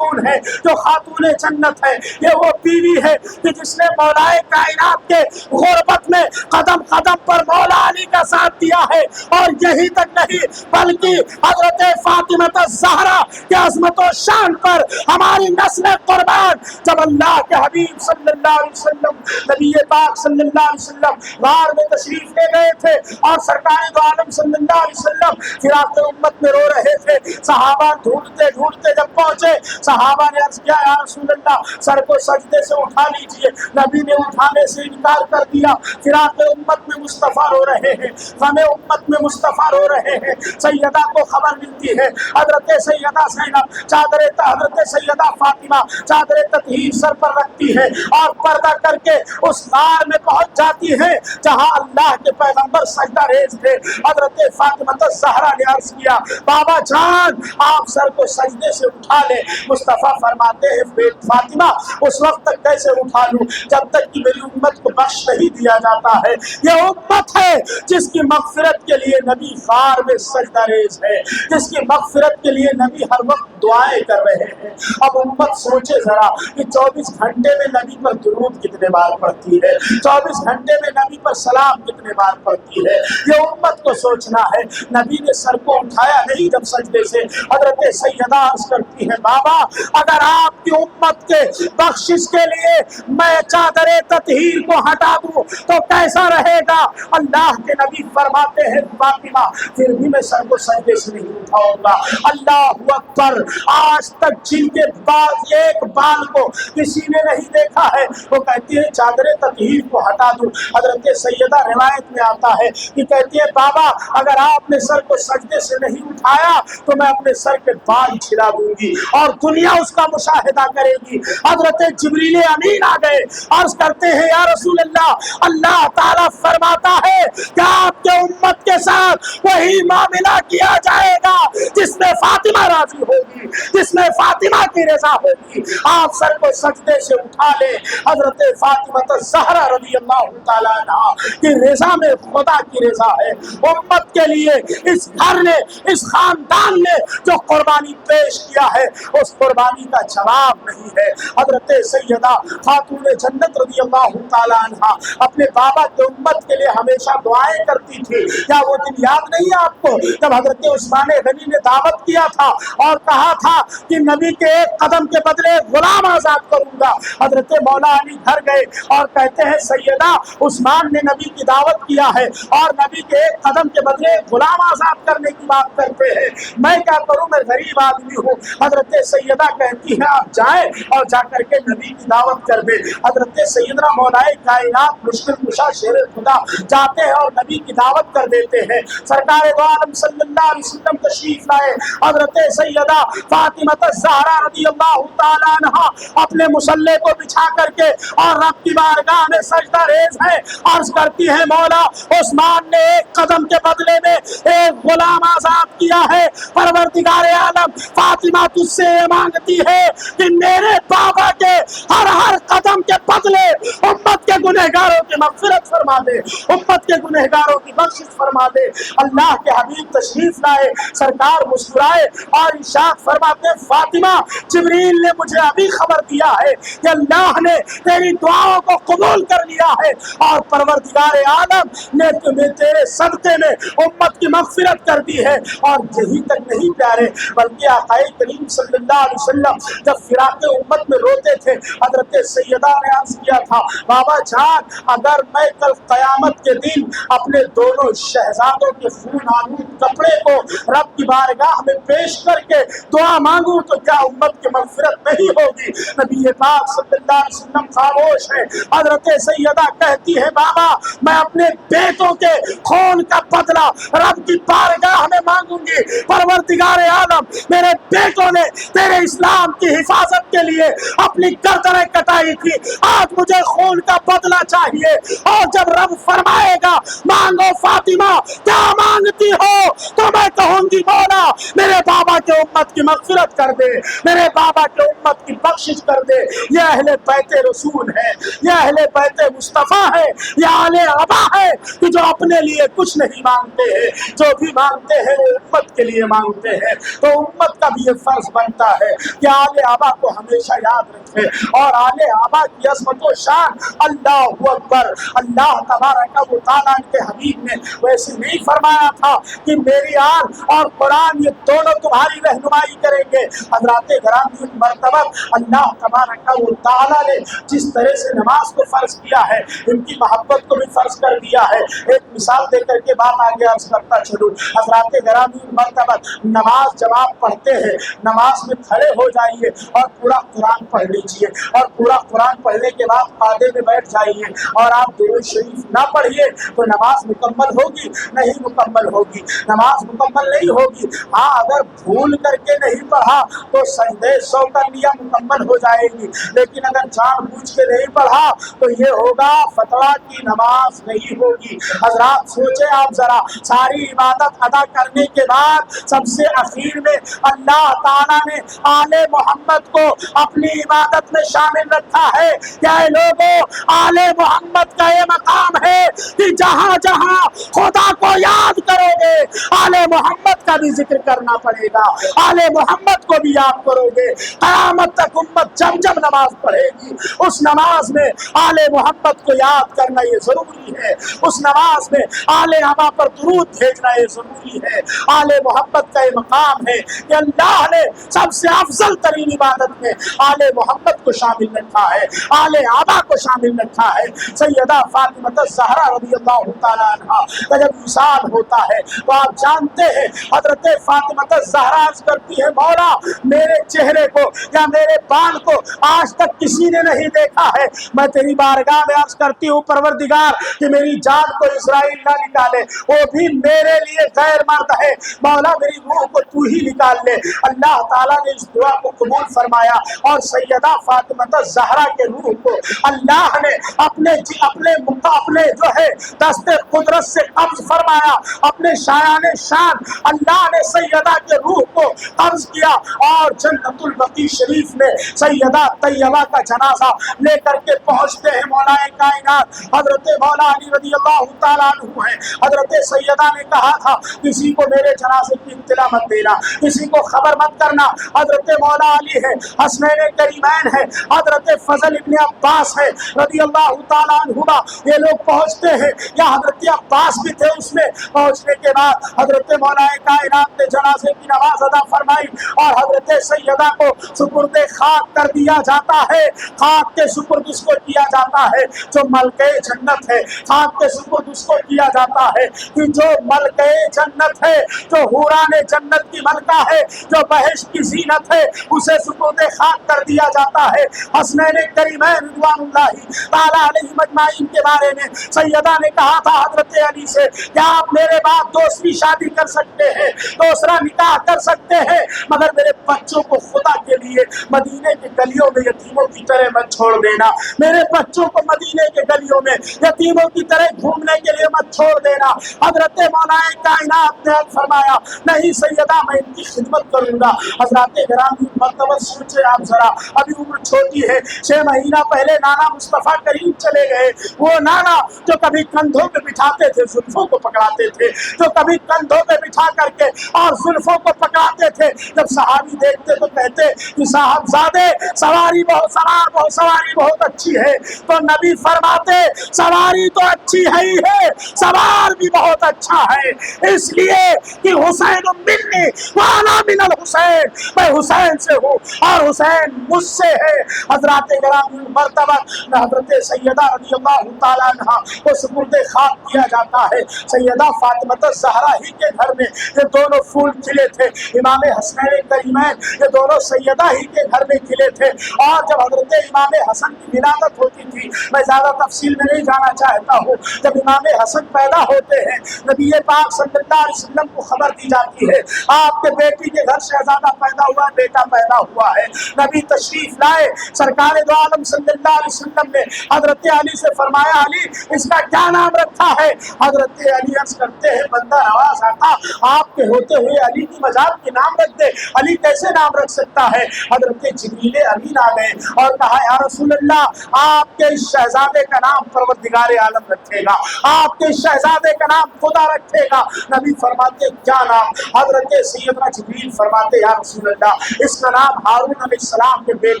ہے جو خاتون جنت ہے. یہ وہ بیوی ہے کہ جس نے مولا کائنات کے غربت میں قدم قدم پر مولا علی کا ساتھ دیا ہے. اور یہی تک نہیں بلکہ حضرت فاطمہ الزہرا کی عظمت و شان پر ہماری نسل قربان جب اللہ کے حبیب صلی اللہ علیہ وسلم نبی پاک صلی اللہ علیہ وسلم غار میں تشریف لے گئے تھے اور سرکار دو عالم صلی اللہ علیہ وسلم فراق امت میں رو رہے تھے. صحابہ ڈھونڈتے ڈھونڈتے جب پہنچے सहाबा ने अर्ज किया, या रसूल अल्लाह, सर को सजदे से उठा लीजिए। नबी ने उठाने से इनकार कर दिया। फिराक उम्मत में मुस्तफ़ा रो रहे हैं, हमें उम्मत में मुस्तफ़ा रो रहे हैं। सैयदा को खबर मिलती है, हजरत सैयदा ज़ैनब चादर, हजरत सैयदा फातिमा चादर ततहीर सर पर रखती है और पर्दा करके उस गार में पहुंच जाती है जहां अल्लाह के पैगंबर सजदा रेज़ थे। हजरत फातिमा ज़हरा ने अर्ज किया, बाबा जान आप सर को सजदे से उठा ले। मुस्तफ़ा फरमाते हैं, फातिमा उस वक्त तक कैसे उठा लूं जब तक कि मेरी उम्मत को बख्श नहीं दिया जाता है। यह उम्मत है जिसकी मगफिरत के लिए नबी गार में सजदा रेज़ है, जिसकी मगफिरत के लिए नबी हर वक्त दुआएं कर रहे हैं। अब उम्मत सोचे जरा कि 24 घंटे में नबी पर दुरूद कितने बार पढ़ती है, 24 घंटे में नबी पर सलाम कितने बार पढ़ती है। ये उम्मत को सोचना है। नबी ने सर को उठाया नहीं जब सजदे से। हजरत सैयदा अर्ज करती है, बाबा अगर आपकी उम्मत के बख्शिश के लिए मैं चादर ततहीर को हटा दूं तो कैसा रहेगा। अल्लाह के नबी फरमाते हैं, फातिमा फिर भी मैं सर को सजदे से नहीं उठाऊंगा। अल्लाह अकबर, आज तक जिनके बाद एक बाल को किसी ने नहीं देखा है वो कहती है चादर ततहीर को हटा दूं। हजरत सैयदा रिवायत में आता है कि कहती है, बाबा अगर आपने सर को सजदे से नहीं उठाया तो मैं अपने सर के बाल छिला दूंगी और दुनिया उसका मुशाहिदा करेगी। हजरत जिब्रील अमीन आ गए, अर्ज करते हैं, या रसूल अल्लाह, अल्लाह ताला फरमाता है कि आपके उम्मत के साथ वही मामला किया जाएगा जिसमें फातिमा राजी होगी, जिसमें फातिमा की रजा होगी। आप सर को सजदे से उठा ले। हजरत फातिमा ज़हरा रज़ी अल्लाह ताला अन्हा की रजा में खुदा की रजा है। उम्मत के लिए इस घर ने, इस खानदान ने जो कुर्बानी पेश किया है उस कुर्बानी का जवाब नहीं है। हजरत सैयदा खातून जन्नत रज़ी अल्लाह ताला अन्हा अपने बाबा के उम्मत के लिए हमेशा दुआएं करती थी। क्या वो दिन याद नहीं है आपको जब हजरत उस्मान गनी ने दावत किया था और कहा था कि नबी के एक कदम के बदले गुलाम आजाद करूंगा। हजरत मौला अली घर गए और कहते हैं, सैयदा उस्मान ने नबी की दावत किया है और नबी के एक कदम के बदले गुलाम आजाद करने की बात करते हैं, मैं क्या करूं, मैं गरीब आदमी हूँ। हजरत सैयदा कहती है, आप जाए और जाकर के नबी की दावत कर दे। हजरत सैयदना मौलाए कायनात मुश्किल कुशा शेर खुदा जाते हैं और नबी की दावत कर देते हैं। सरकार दो आलम सल्लल्लाहु अलैहि वसल्लम तशरीफ लाए। हजरत सैयदा फातिमा ज़हरा रज़ी अल्लाह ताला अन्हा अपने मुसल्ले को बिछा करके और रब की बारगाह में सजदा रेज़ है, अर्ज करती है, मौला उस्मान ने एक कदम के बदले में एक गुलाम आजाद किया है। परवरदिगार आलम फातिमा तुझसे मांगती है कि मेरे बाबा के हर कदम के बदले उम्मत के गुनहगारों की मग़फ़िरत फरमा दे, उम्मत के गुनहगारों की बख्शिश फरमा दे। अल्लाह के हबीब तशरीफ लाए, सरकार मुस्कुराए और इरशाद फरमाते, फातिमा जिब्रील ने मुझे अभी खबर दिया है कि अल्लाह ने तेरी दुआओं को कबूल कर लिया है और परवरदिगार आलम ने तुम्हें तेरे सदक़े में उम्मत की मग़फ़िरत कर दी है। और यही तक नहीं प्यारे, बल्कि आक़ाए करीम सल्लल्लाहु अलैहि वसल्लम जब फिराक़े उम्मत में रोते थे, हजरत सैयदा ने अर्ज़ किया था, बाबा जान अगर मैं कल क़यामत के दिन अपने दोनों शहजादों के खून आलूद कपड़े को रब की बारगाह में पेश करके दुआ मांगूं तो क्या उम्मत की मग़फ़िरत नहीं होगी। नबी पाक सल्लल्लाहु अलैहि वसल्लम खामोश है। हजरत सैयदा कहती है, बाबा मैं अपने बेटों के खून का बदला रब की बारगाह में मांगूंगी। परवरदिगार आलम मेरे बेटों ने तेरे इस्लाम की हिफाजत के लिए अपनी गर्दनें कटाई थी, आज मुझे खून का बदला चाहिए। और जब रब फरमाएगा मांगो फातिमा क्या मांगती हो, तो मैं कहूंगी मौला मेरे बाबा के उम्मत की मग़फ़िरत कर दे, मेरे बाबा के उम्मत की बख्शिश कर दे। यह अहले बैते रसूल है, यह अहले बैते मुस्तफ़ा है, यह आले अबा है कि जो अपने लिए कुछ नहीं मांगते हैं, जो भी मांगते हैं वो उम्मत के लिए मांगते हैं। तो उम्मत का भी ये फर्ज बनता है कि आले अबा को हमेशा याद रखें। ہے اور آل آبا کی عظمت و شان اللہ اکبر۔ اللہ تبارک و تعالیٰ کے حبیب نے ویسے نہیں فرمایا تھا کہ میری آن اور قرآن یہ دونوں تمہاری رہنمائی کریں گے۔ حضرات گرامی مرتبہ اللہ تبارک و تعالیٰ نے جس طرح سے نماز کو فرض کیا ہے ان کی محبت کو بھی فرض کر دیا ہے۔ ایک مثال دے کر کے بات آگے عرض کرتا چلوں۔ حضرات گرامی مرتبہ نماز جب آپ پڑھتے ہیں نماز میں کھڑے ہو جائیے اور پورا قرآن پڑھ لیجیے اور پورا قرآن پڑھنے کے بعد قاعدے میں بیٹھ جائیے اور آپ درود شریف نہ پڑھیے تو نماز مکمل ہوگی نہیں مکمل ہوگی، نماز مکمل نہیں ہوگی۔ ہاں اگر بھول کر کے نہیں پڑھا تو سجدے سو کر لیا مکمل ہو جائے گی، لیکن اگر جان بوجھ کے نہیں پڑھا تو یہ ہوگا فتویٰ کی نماز نہیں ہوگی۔ حضرات سوچے آپ ذرا، ساری عبادت ادا کرنے کے بعد سب سے اخیر میں اللہ تعالیٰ نے آل محمد کو اپنی عبادت میں شامل رکھا ہے۔ کیا اے لوگوں، آل محمد کا یہ مقام ہے کہ جہاں جہاں خدا کو یاد کرو گے آل محمد کا بھی ذکر کرنا پڑے گا، آل محمد کو بھی یاد کرو گے۔ قیامت تک امت جب جب نماز پڑھے گی اس نماز میں آل محمد کو یاد کرنا یہ ضروری ہے، اس نماز میں آل آبا پر درود بھیجنا یہ ضروری ہے۔ آل محمد کا یہ مقام ہے کہ اللہ نے سب سے افضل ترین عبادت میں آل محمد کو شامل رکھا ہے، آل آبا کو شامل رکھا ہے۔ سیدہ فاطمہ الزہرا رضی اللہ تعالیٰ عنہ کا جب وصال ہوتا ہے تو آپ جانتے ہیں حضرت فاطمہ الزہرا عرض کرتی ہے مولا میرے چہرے کو یا میرے بال کو آج تک کسی نے نہیں دیکھا ہے، میں تیری بارگاہ میں عرض کرتی ہوں پروردگار کہ میری جان کو اسرائیل نہ نکالے، وہ بھی میرے لیے غیر مرد ہے، مولا میری روح کو تو ہی نکال لے۔ اللہ تعالیٰ نے اس دعا کو قبول فرمایا اور سیدہ فاطمہ الزہرا کے روح کو اللہ نے اپنے جو ہے دست قدرت سے قبض فرمایا، اپنے شایان شان اللہ نے سیدہ کے روح کو قبض کیا اور جنت البقیع شریف میں سیدہ طیبہ کا جنازہ لے کر کے پہنچتے ہیں مولا کائنات حضرت مولا علی رضی اللہ تعالیٰ عنہ ہے۔ حضرت سیدہ نے کہا تھا کسی کو میرے جنازے کی اطلاع مت دینا، کسی کو خبر مت کرنا۔ حضرت مولا علی ہے، حسنین کریمین ہے، حضرت فضل ابن عباس ہے رضی اللہ تعالیٰ عنہما، یہ لوگ پہنچتے ہیں یا حضرت عباس بھی تھے اس میں۔ پہنچنے کے بعد حضرت مولا کائنات نے جنازے کی نماز ادا فرمائی اور حضرت سیدہ کو سپرد خاک کر دیا جاتا ہے۔ خاک کے سپرد اس کو کیا جاتا ہے جو ملکہ جنت ہے، خاک کے سپرد اس کو کیا جاتا ہے کہ جو ملکہ جنت ہے، جو حوران جنت کی ملکہ ہے، جو بہشت کی زینت ہے، اسے سپرد خاک کر دیا جاتا ہے۔ حسنین کریمین رضوان اللہ تعالیٰ علیہ مجمعین کے بارے میں سیدہ نے کہا تھا حضرت علی سے کیا آپ میرے بعد دوسری شادی کر سکتے ہیں، دوسرا نکاح کر سکتے ہیں، مگر میرے بچوں کو خدا کے لیے مدینے کے گلیوں میں یتیموں کی طرح مت چھوڑ دینا، میرے بچوں کو مدینے کے گلیوں میں یتیموں کی طرح گھومنے کے لیے مت چھوڑ دینا۔ حضرت مولا کائنات نے فرمایا نہیں سیدہ میں ان کی خدمت کروں گا۔ حضرات گرامی مرتبہ سوچے آپ ذرا، ابھی عمر چھوٹی ہے، 6 مہینہ پہلے نانا مصطفیٰ کریم چلے گئے، وہ نانا جو کبھی کندھوں پہ بٹھاتے تھے زلفوں کو پکڑاتے تھے، جو کبھی کندھوں پہ بٹھا کر کے اور زلفوں کو پکڑاتے تھے، جب صحابی دیکھتے تو کہتے کہ صاحبزادے سواری بہت اچھی ہے، تو نبی فرماتے سواری تو اچھی ہے ہی ہے، سوار بھی بہت اچھا ہے، اس لیے کہ حسین منی وانا من الحسین، میں حسین سے ہوں اور حسین مجھ سے ہے۔ حضرات گرامی مرتبہ حضرت سیدہ رضی اللہ تعالیٰ عنہ کو سپرد خاک کیا جاتا ہے۔ سیدہ فاطمہ الزہرا ہی کے گھر میں یہ دونوں پھول کھلے تھے، امام حسنین کریمین یہ دونوں سیدہ ہی کے گھر میں کھلے تھے، اور جب حضرت امام حسن کی ولادت ہوتی تھی، میں زیادہ تفصیل میں نہیں جانا چاہتا ہوں، جب امام حسن پیدا ہوتے ہیں نبی پاک صلی اللہ علیہ وسلم کو خبر دی جاتی ہے آپ کے بیٹی کے گھر شہزادہ پیدا ہوا ہے، بیٹا پیدا ہوا ہے۔ نبی تشریف لائے، سرکار دو عالم صلی اللہ علیہ وسلم نے حضرت علی سے فرمایا علی اس کا کیا نام رکھا ہے؟ حضرت علی عرض کرتے ہیں بندہ نواز آقا آپ کے ہوتے ہوئے علی کی مجال کے نام رکھ دے، علی کیسے نام رکھ سکتا ہے؟ حضرت جبریل امین آ گئے اور کہا یا رسول اللہ آپ کے اس شہزادے کا نام پروردگار عالم رکھے گا، آپ کے شہزادے کا نام خدا رکھے گا۔ نبی فرماتے کیا نام؟ حضرت سیدنا جبریل فرماتے یا رسول اللہ اس کا نام ہارون علیہ السلام کے بیٹے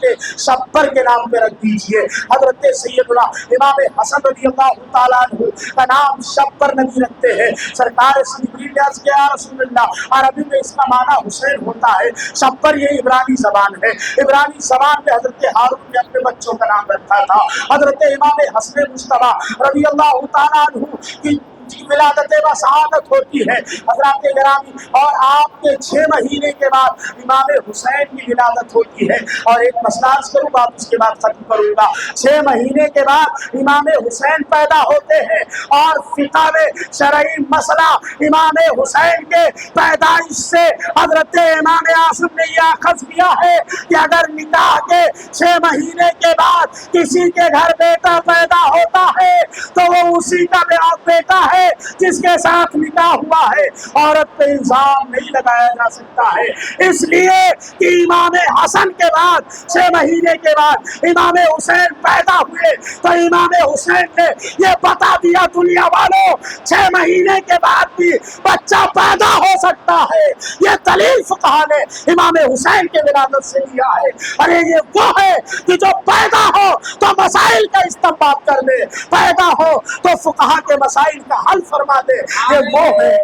حضرت شبر کے نام پہ رکھ دیجئے۔ حضرت سیدنا امام حسن رضی اللہ تعالیٰ عنہ کا نام شبر نبی رکھتے ہیں۔ سرکار جبریل نے عرض کیا یا رسول اللہ، عربی میں اس کا معنی حسین ہوتا ہے، شبر یہ عبرانی زبان ہے۔ عبرانی زبان میں حضرت ہارون نے اپنے بچوں کا نام رکھا تھا۔ حضرت امام حسن مجتبیٰ رضی اللہ تعالیٰ عنہ کی ولادت و شہادت ہوتی ہے حضرات گرامی، اور آپ کے 6 مہینے کے بعد امام حسین کی ولادت ہوتی ہے۔ اور ایک مسئلہ عرض کروں بات اس کے بعد ختم کروں گا۔ 6 مہینے کے بعد امام حسین پیدا ہوتے ہیں، اور فقہ میں شرعی مسئلہ امام حسین کے پیدائش سے حضرت امام اعظم نے یہ اخذ کیا ہے کہ اگر نکاح کے 6 مہینے کے بعد کسی کے گھر بیٹا پیدا ہوتا ہے تو وہ اسی کا بیٹا ہے جس کے ساتھ نکاح ہوا ہے، عورت پہ الزام نہیں لگایا جا سکتا ہے۔ اس لیے کہ امام حسن کے بعد 6 مہینے کے بعد امام حسین پیدا ہوئے تو امام حسین نے یہ بتا دیا دنیا والوں 6 مہینے کے بعد بھی بچہ پیدا ہو سکتا ہے۔ یہ دلیل فقہ نے امام حسین کے ولادت سے لیا ہے۔ ارے یہ وہ ہے کہ جو پیدا ہو تو مسائل کا استنباط کر لے، پیدا ہو تو فقہ کے مسائل کا حل فرما دے، یہ وہ ہے۔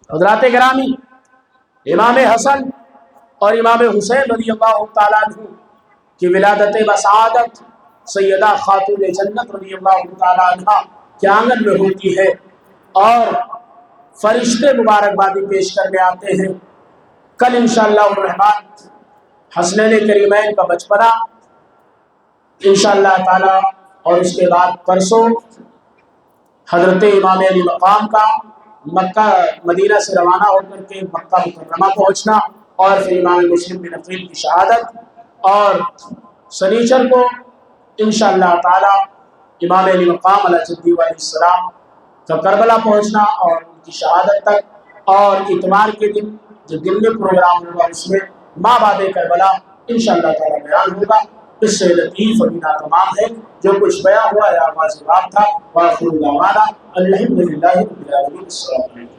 حضرات گرامی، امام حسن اور امام حسین رضی اللہ تعالیٰ عنہ کی ولادت و شہادت سیدہ خاتون جنت رضی اللہ تعالیٰ عنہ کے آنگن میں ہوتی ہے، اور فرشتے مبارکبادی پیش کرنے آتے ہیں۔ کل انشاءاللہ الرحمن حسنین کریمین کا بچپنا انشاءاللہ تعالی، اور اس کے بعد پرسوں حضرت امام علی مقام کا مکہ مدینہ سے روانہ ہو کر کے مکہ مکرمہ پہنچنا، اور پھر امام مسلم بن عقیل کی شہادت، اور سنیچر کو انشاءاللہ تعالی امام علی مقام علیہ جدی علیہ السلام کا کربلا پہنچنا اور ان کی شہادت تک، اور اتوار کے دن جو دن میں پروگرام ہوگا اس میں ماں باب کربلا انشاءاللہ تعالی بیان ہوگا۔ اس سے لطیف اور تمام ہے جو کچھ بیان ہوا ہے آغاز باب تھا۔ وآخر دعوانا الحمدللہ رب العالمین۔ السلام علیکم۔